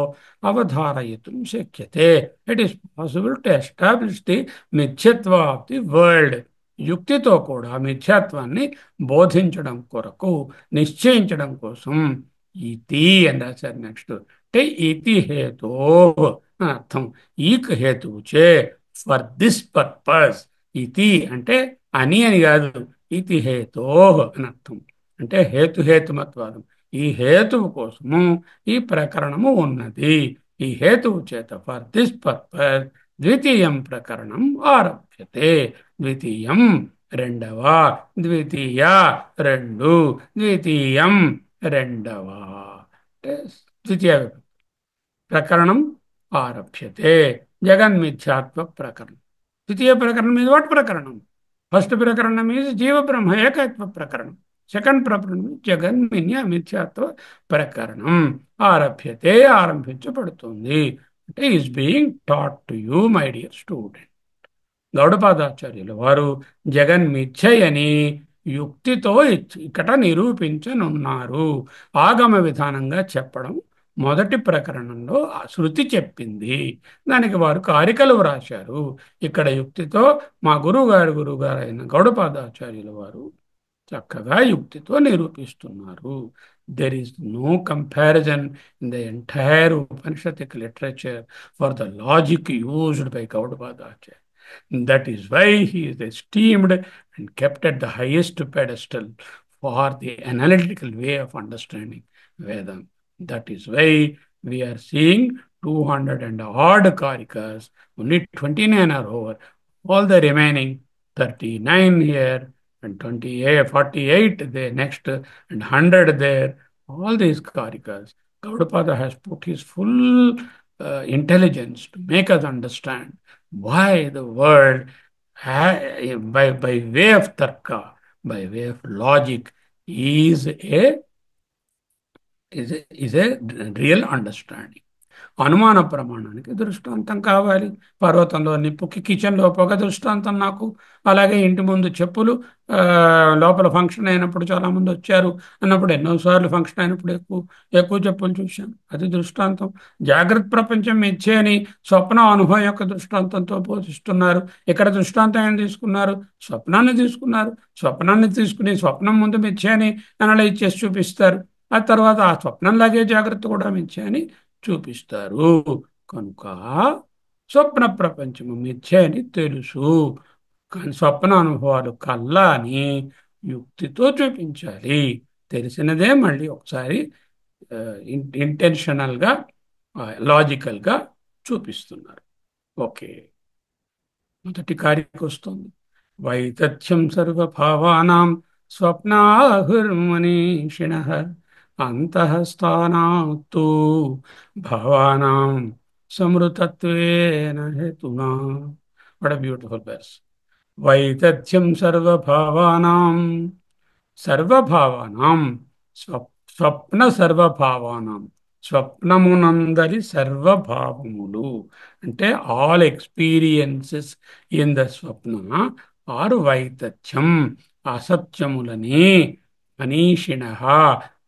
అవధారయితం శక్యతే. It is possible to establish the mithyatva of the world. యుక్తితో కూడా మిథ్యాత్వాన్ని బోధించడం కొరకు, నిశ్చయించడం కోసం ఇతి అని రాశారు. నెక్స్ట్ అంటే ఇతి హేతో అని అర్థం. ఈక్ హేతువుచే, ఫర్ దిస్ పర్పస్. ఇతి అంటే అని కాదు, ఇతి హేతో అని అర్థం. అంటే హేతుమత్వాదం. ఈ హేతువు కోసము ఈ ప్రకరణము ఉన్నది. ఈ హేతువు చేత, ఫర్ దిస్ పర్పస్, ద్వితీయం ప్రకరణం ఆరభ్యతే. ద్వితీయం రెండవ, ద్వితీయ రెండు, ద్వితీయం రెండవ అంటే ద్వితీయ ప్రకరణం ఆరభ్యతే. జగన్మిథ్యాత్వ ప్రకరణం. ద్వితీయ ప్రకరణం ఇది వాట్ ప్రకరణం? ఫస్ట్ ప్రకరణం ఇది జీవ బ్రహ్మ ఏకత్వ ప్రకరణం. సెకండ్ ప్రకరణం జగన్ మిథ్యాత్వ ప్రకరణం ఆరభ్యతే, ఆరంభించబడుతుంది. అంటే is being taught to you my dear student. గౌడపాదాచార్యులు వారు జగన్ మిథ్యయని యుక్తితో ఇక్కడ నిరూపించనున్నారు. ఆగమ విధానంగా చెప్పడం మొదటి ప్రకరణంలో ఆ శృతి చెప్పింది. దానికి వారు కారికలు వ్రాశారు. ఇక్కడ యుక్తితో మా గురువు గారు అయిన గౌడపాదాచార్యుల వారు చక్కగా యుక్తితో నిరూపిస్తున్నారు. There is no comparison in the entire Upanishadic literature for the logic used by Gaudapadacharya. That is why he is esteemed and kept at the highest pedestal for the analytical way of understanding Vedanta. That is why we are seeing 200 and odd karikas, only 29 are over. All the remaining 39 here and 28, 48 there next, and 100 there. All these karikas, Gaudapada has put his full intelligence to make us understand why the world, by way of tarka, by way of logic, is a real understanding. అనుమాన ప్రమాణానికి దృష్టాంతం కావాలి. పర్వతంలో నిప్పుకి కిచెన్లో పొగ దృష్టాంతం నాకు. అలాగే ఇంటి ముందు చెప్పులు లోపల ఫంక్షన్ అయినప్పుడు చాలామంది వచ్చారు అన్నప్పుడు ఎన్నోసార్లు ఫంక్షన్ అయినప్పుడు ఎక్కువ ఎక్కువ చెప్పులు చూశాను, అది దృష్టాంతం. జాగ్రత్త ప్రపంచం మిథ్యే అని స్వప్న అనుభవం యొక్క దృష్టాంతంతో బోధిస్తున్నారు. ఇక్కడ దృష్టాంతం ఏం తీసుకున్నారు? స్వప్నాన్ని తీసుకున్నారు. స్వప్నాన్ని తీసుకుని స్వప్నం ముందు మిథ్యే అని అనలైజ్ చేసి చూపిస్తారు. ఆ తర్వాత ఆ స్వప్నంలాగే జాగ్రత్త కూడా మిథ్యే అని చూపిస్తారు. కనుక స్వప్న ప్రపంచము మిథ్య అని తెలుసు, కానీ స్వప్న అనుభవాలు కల్లా అని యుక్తితో చూపించాలి. తెలిసినదే మళ్ళీ ఒకసారి ఇంటెన్షనల్గా లాజికల్గా చూపిస్తున్నారు. ఓకే, మొదటి కార్యకు వస్తుంది. వైతథ్యం సర్వభావానాం స్వప్నాహుర్మనీషిణ అంతఃస్థానాత్తు భావానాం సమృతత్వేన హేతునా. What a beautiful verse. వైతథ్యం సర్వభావానాం, సర్వభావానాం స్వప్న సర్వభావానాం, స్వప్నమునందరి సర్వభావములు అంటే all experiences in the swapna ఆరు వైతథ్యం, అసత్యములని మనీషిణ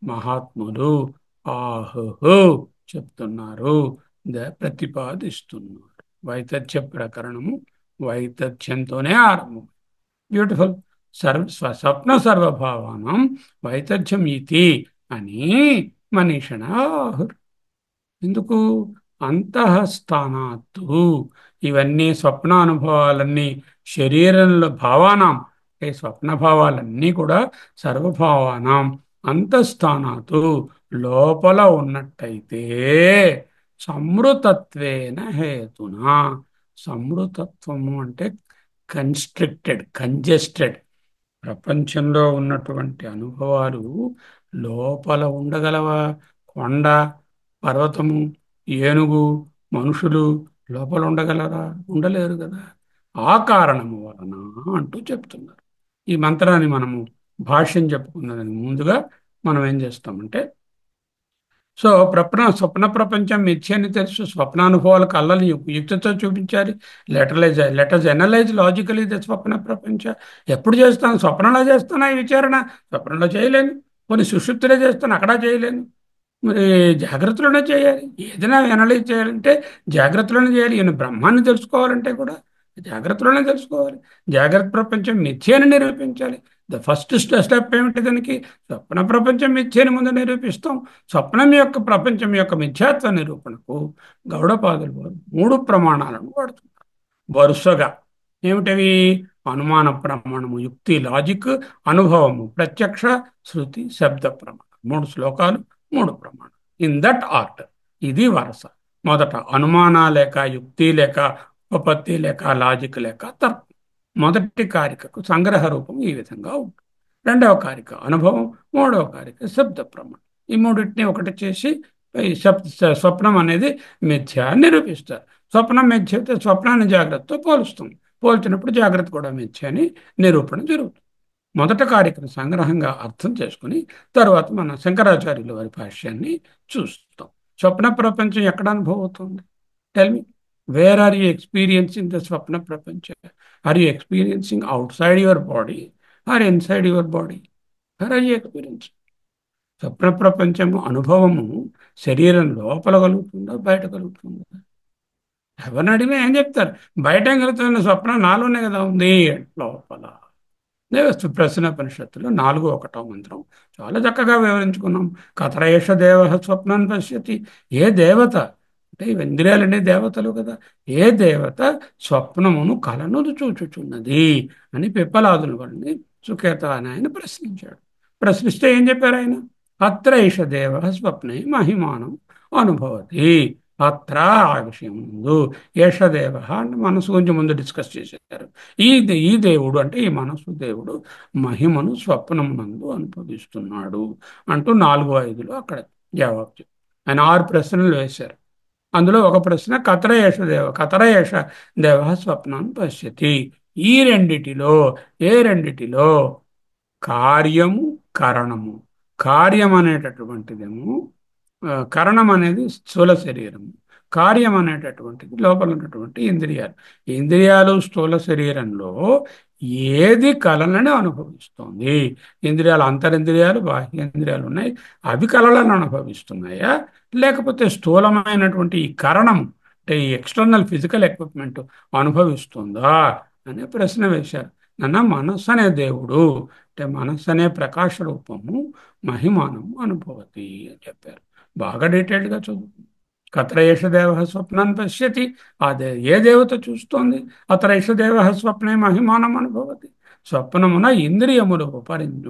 మహాత్ములు ఆహు చెప్తున్నారు, ప్రతిపాదిస్తున్నారు. వైతథ్య ప్రకరణము వైతథ్యంతోనే ఆరంభం. బ్యూటిఫుల్. స్వప్న సర్వభావానం వైతథ్యం ఇతి అని మనీషిణ ఆహుర్. ఎందుకు? అంతఃస్థానాత్తు, ఇవన్నీ స్వప్నానుభవాలన్నీ శరీరంలో భావానాం, అంటే స్వప్న భావాలన్నీ కూడా సర్వభావానాం అంతఃస్థానాత్తు లోపల ఉన్నట్టయితే సమృతత్వేన హేతునా. సమృతత్వము అంటే కన్స్ట్రిక్టెడ్, కంజెస్టెడ్. ప్రపంచంలో ఉన్నటువంటి అనుభవాలు లోపల ఉండగలవా? కొండ, పర్వతము, ఏనుగు, మనుషులు లోపల ఉండగలరా? ఉండలేరు కదా. ఆ కారణము వలన అంటూ చెప్తున్నారు. ఈ మంత్రాన్ని మనము భాష్యం చెప్పుకున్నదానికి ముందుగా మనం ఏం చేస్తామంటే, సో స్వప్న ప్రపంచం మిథ్య అని తెలుసు, స్వప్నానుభవాలకు అల్లని యుక్తితో చూపించాలి. Letters analyse logically the swapna ప్రపంచ. ఎప్పుడు చేస్తాను? స్వప్నంలో చేస్తానా ఈ విచారణ? స్వప్నంలో చేయలేను. కొన్ని సుషుప్తిలో చేస్తాను, అక్కడ చేయలేను. మరి జాగ్రత్తలోనే చేయాలి. ఏదైనా అనలైజ్ చేయాలంటే జాగ్రత్తలోనే చేయాలి. ఈయన బ్రహ్మాన్ని తెలుసుకోవాలంటే కూడా జాగ్రత్తలోనే తెలుసుకోవాలి. జాగ్రత్త ప్రపంచం మిథ్య అని నిరూపించాలి. ద ఫస్ట్ స్టెప్ ఏమిటి దానికి? స్వప్న ప్రపంచం మిథ్యని ముందు నిరూపిస్తాం. స్వప్నం యొక్క ప్రపంచం యొక్క మిథ్యాత్వ నిరూపణకు గౌడపాదులు వారు 3 ప్రమాణాలను వాడుతున్నారు వరుసగా. ఏమిటవి? అనుమాన ప్రమాణము, యుక్తి లాజిక్, అనుభవము ప్రత్యక్ష, శృతి శబ్ద ప్రమాణం. 3 శ్లోకాలు, 3 ప్రమాణం. In that order. ఇది వరుస. మొదట అనుమాన లేక యుక్తి లేక ఉపపత్తి లేక లాజిక్ లేక తర్కం. మొదటి కారికకు సంగ్రహ రూపం ఈ విధంగా ఉంటుంది. రెండవ కారిక అనుభవం, మూడవ కారిక శబ్ద ప్రమాణం. ఈ మూడింటిని ఒకటి చేసి స్వప్నం అనేది మిథ్య నిరూపిస్తారు. స్వప్నం మిథ్య అయితే స్వప్నాన్ని జాగ్రత్తతో పోలుస్తుంది. పోల్చినప్పుడు జాగ్రత్త కూడా మిథ్య అని నిరూపణ జరుగుతుంది. మొదట కారికను సంగ్రహంగా అర్థం చేసుకుని తర్వాత మన శంకరాచార్యుల వారి భాష్యాన్ని చూస్తాం. స్వప్న ప్రపంచం ఎక్కడ అనుభవం అవుతుంది? Tell me, where are you experiencing the swapna prapancha? Are you experiencing outside your body or inside your body? Where are you experiencing? స్వప్న ప్రపంచము అనుభవము శరీరం లోపల కలుగుతుందా, బయట కలుగుతుందా? ఎవరిని అడిగినా ఏం చెప్తారు? బయట ఏం కలుగుతుంది? స్వప్నం నాలోనే కదా ఉంది లోపల. దేవస్తు ప్రశ్నోపనిషత్తులో 4:1 మంత్రం చాలా చక్కగా వివరించుకున్నాం. కథరేష దేవ స్వప్నం పశ్యతి. ఏ దేవత అంటే ఇవి ఇంద్రియాలనే దేవతలు కదా, ఏ దేవత స్వప్నమును కలను చూచుచున్నది అని పిప్పలాదుల వారిని సుకేత అని ఆయన ప్రశ్నించాడు. ప్రశ్నిస్తే ఏం చెప్పారు ఆయన? అత్రైష దేవ స్వప్నే మహిమానం అనుభవతి. అత్ర ఆ విషయం ముందు ఏషదేవ అంటే మనసు గురించి ముందు డిస్కస్ చేశారు. ఈ దేవుడు అంటే ఈ మనస్సు దేవుడు మహిమను స్వప్నమునందు అనుభవిస్తున్నాడు అంటూ 4:5లో అక్కడ జవాబు చెప్పారు. ఆయన 6 ప్రశ్నలు వేశారు. అందులో ఒక ప్రశ్న కతరయేష దేవ స్వప్నాన్ని పశ్యతి. ఈ రెండిటిలో ఏ రెండిటిలో? కార్యము, కరణము. కార్యం అనేటటువంటిదేమో కరణం అనేది స్థూల శరీరము, కార్యం అనేటటువంటిది లోపల ఉన్నటువంటి ఇంద్రియాలు. ఇంద్రియాలు స్థూల శరీరంలో ఏది కలలను అనుభవిస్తోంది? ఇంద్రియాలు, అంతరింద్రియాలు, బాహ్యేంద్రియాలు ఉన్నాయి. అవి కలలను అనుభవిస్తున్నాయా, లేకపోతే స్థూలమైనటువంటి ఈ కరణం అంటే ఈ ఎక్స్టర్నల్ ఫిజికల్ ఎక్విప్మెంట్ అనుభవిస్తుందా అనే ప్రశ్న వేశారు. మనస్సు అనే దేవుడు అంటే మనస్సు అనే ప్రకాశ రూపము మహిమానము అనుభవతి అని చెప్పారు. బాగా డీటెయిల్డ్గా చదువు. కత్రయేష దేవ స్వప్నాన్ని పశ్యతి. ఏ దేవత చూస్తోంది? అత్రైష దేవ స్వప్నే మహిమానం అనుభవతి. స్వప్నమున ఇంద్రియములు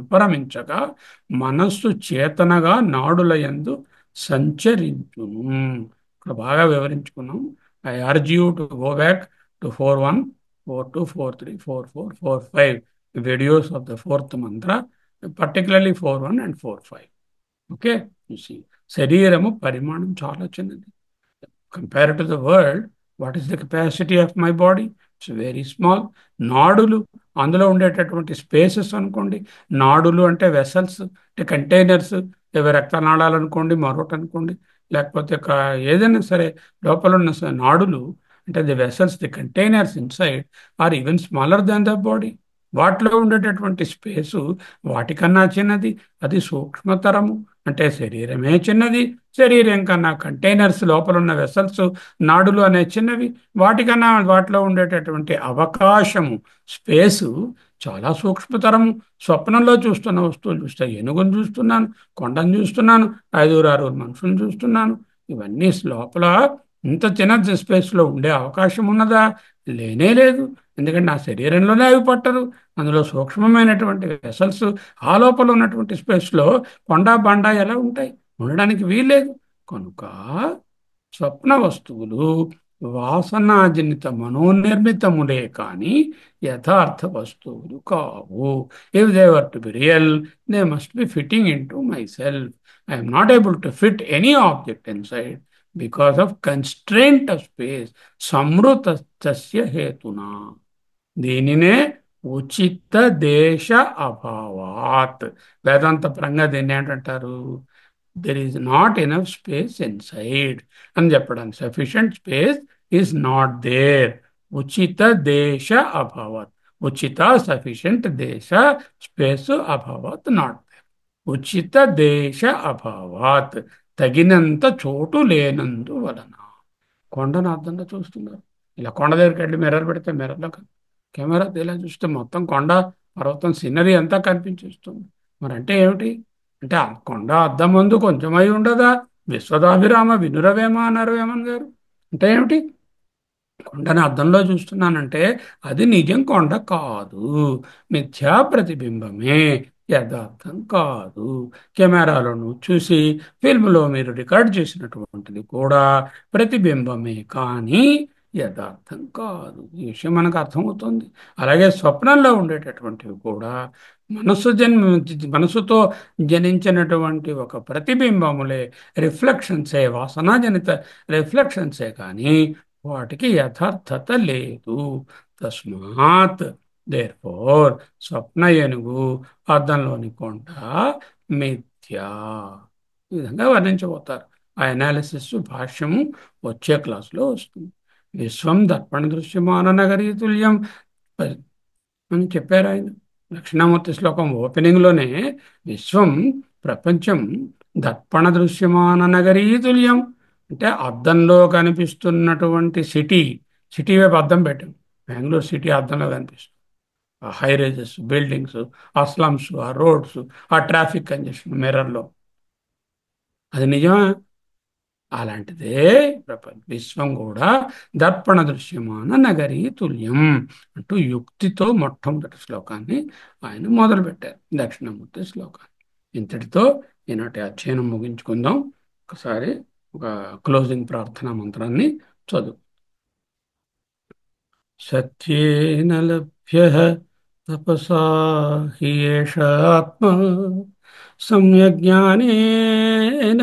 ఉపరమించగా మనస్సు చేతనగా నాడుల యందు సంచరించును. ఇక్కడ బాగా వివరించుకున్నాం. I urge you to go back to 4:1, 4:2, 4:3, 4:4, 4:5 videos of the fourth mantra, particularly 4:1 and 4:5. Okay. శరీరము పరిమాణం చాలా చిన్నది. Compare to the world, what is the capacity of my body? It's very small. నాడులు, అందులో ఉండేటటువంటి స్పేసెస్ అనుకోండి. నాడులు అంటే వెసల్స్, అంటే కంటైనర్స్. ఇవి రక్తనాళాలు అనుకోండి, మరొకటి అనుకోండి, లేకపోతే ఏదైనా సరే లోపల ఉన్న నాడులు అంటే the vessels, the containers inside are even smaller than the body. వాటిలో ఉండేటటువంటి స్పేసు వాటికన్నా చిన్నది. అది సూక్ష్మతరము. అంటే శరీరమే చిన్నది, శరీరం కన్నా కంటైనర్స్ లోపల ఉన్న వెసల్స్, నాడులు అనే చిన్నవి. వాటికన్నా వాటిలో ఉండేటటువంటి అవకాశము, స్పేసు చాలా సూక్ష్మతరము. స్వప్నంలో చూస్తున్న వస్తువులు చూస్తే ఏనుగును చూస్తున్నాను, కొండను చూస్తున్నాను, 5-6 మనుషులను చూస్తున్నాను. ఇవన్నీ లోపల ఇంత చిన్న స్పేస్లో ఉండే అవకాశం ఉన్నదా? లేనే లేదు. ఎందుకంటే నా శరీరంలోనే అవి పట్టరు. అందులో సూక్ష్మమైనటువంటి వెసల్స్, ఆ లోపల ఉన్నటువంటి స్పేస్లో కొండ బండ ఎలా ఉంటాయి? ఉండడానికి వీల్లేదు. కనుక స్వప్న వస్తువులు వాసనాజనిత మనోనిర్మితములే కానీ యథార్థ వస్తువులు కావు. If they were to be real, they must be fitting into my self. I'm not able to fit any object inside because of constraint of space సంవృతస్య హేతునా. దీనినే ఉచిత దేశ అభావాత్. వేదాంత పరంగా దీన్ని ఏంటంటారు? There is not enough space inside అని చెప్పడానికి. Sufficient space is not there. ఉచిత దేశ అభావాత్. ఉచిత సఫిషియంట్ దేశ స్పేస్ అభావాత్ నాట్ దేర్. ఉచిత దేశ అభావాత్, తగినంత చోటు లేనందువలన. కొండను అర్థంగా చూస్తున్నారు. ఇలా కొండ దగ్గరికి వెళ్ళి మిర్రర్ పెడితే మిర్రర్లో కెమెరా ఇలా చూస్తే మొత్తం కొండ, పర్వతం, సీనరీ అంతా కనిపించేస్తుంది. మరి అంటే ఏమిటి? అంటే ఆ కొండ అద్దం ముందు కొంచెమై ఉండదా? విశ్వదాభిరామ వినురవేమ అన్నారు వేమన్ గారు. అంటే ఏమిటి? కొండని అద్దంలో చూస్తున్నానంటే అది నిజం కొండ కాదు, మిథ్యా ప్రతిబింబమే, యథార్థం కాదు. కెమెరాలను చూసి ఫిల్మ్లో మీరు రికార్డ్ చేసినటువంటిది కూడా ప్రతిబింబమే కానీ యథార్థం కాదు. ఈ విషయం మనకు అర్థమవుతుంది. అలాగే స్వప్నంలో ఉండేటటువంటివి కూడా మనసుతో జనించినటువంటి ఒక ప్రతిబింబములే, రిఫ్లెక్షన్సే, వాసనాజనిత రిఫ్లెక్షన్సే కానీ వాటికి యథార్థత లేదు. తస్మాత్ దేర్ ఫోర్ స్వప్న ఏనుగు, అద్దంలోని కొండ మిథ్యా. ఈ విధంగా వర్ణించబోతారు. ఆ అనాలిసిస్ భాష్యము వచ్చే క్లాసులో వస్తుంది. విశ్వం దర్పణ దృశ్యమాన నగరీ తుల్యం అని చెప్పారు ఆయన. దక్షిణామూర్తి శ్లోకం ఓపెనింగ్లోనే విశ్వం ప్రపంచం దర్పణ దృశ్యమాన నగరీతుల్యం. అంటే అద్దంలో కనిపిస్తున్నటువంటి సిటీ వైపు అద్దం పెట్టాం. బెంగళూరు సిటీ అద్దంలో కనిపిస్తుంది. ఆ హై రైజెస్ బిల్డింగ్స్, ఆ స్లమ్స్, ఆ రోడ్స్, ఆ ట్రాఫిక్ కంజెషన్ మిర్రర్లో. అది నిజమా? అలాంటిదే విశ్వం కూడా దర్పణ దృశ్యమాన నగరీ తుల్యం అంటూ యుక్తితో మొట్టమొదటి శ్లోకాన్ని ఆయన మొదలుపెట్టారు, దక్షిణామూర్తి శ్లోకాన్ని. ఇంతటితో ఈనాటి అధ్యయనం ముగించుకుందాం. ఒకసారి ఒక క్లోజింగ్ ప్రార్థనా మంత్రాన్ని చదువు. సత్యేన లభ్య తపసా హ్యేష ఆత్మ సమ్యజ్ఞానేన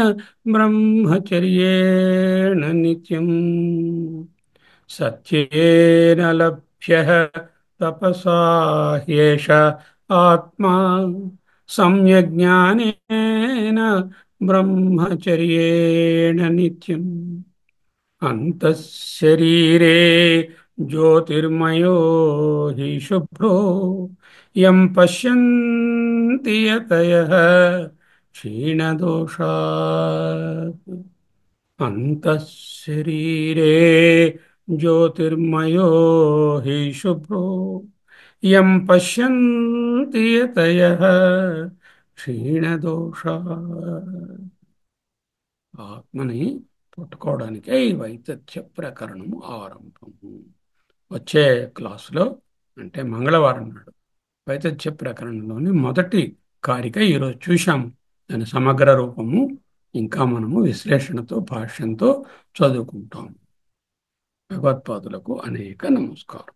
బ్రహ్మచర్యేణ నిత్యం. సత్యేన లభ్య తపసా హ్యేష ఆత్మా సమ్యజ్ఞానేన బ్రహ్మచర్యేణ నిత్యం. అంతఃశరీరే జ్యోతిర్మయో హి శుభ్రో యం పశ్యంతి యతయః క్షీణదోషాత్. అంతఃశరీరే జ్యోతిర్మయో హి శుభ్రో యం పశ్యంతి యతయః క్షీణదోషాత్. ఆత్మని పట్టుకోవడానికే ఈ వైతథ్య ప్రకరణము ఆరంభము. వచ్చే క్లాసులో, అంటే మంగళవారం నాడు, వైతథ్య ప్రకరణంలోని మొదటి కారిక ఈరోజు చూశాము. దాని సమగ్ర రూపము ఇంకా మనము విశ్లేషణతో భాష్యంతో చదువుకుంటాము. భగవత్పాదులకు అనేక నమస్కారం.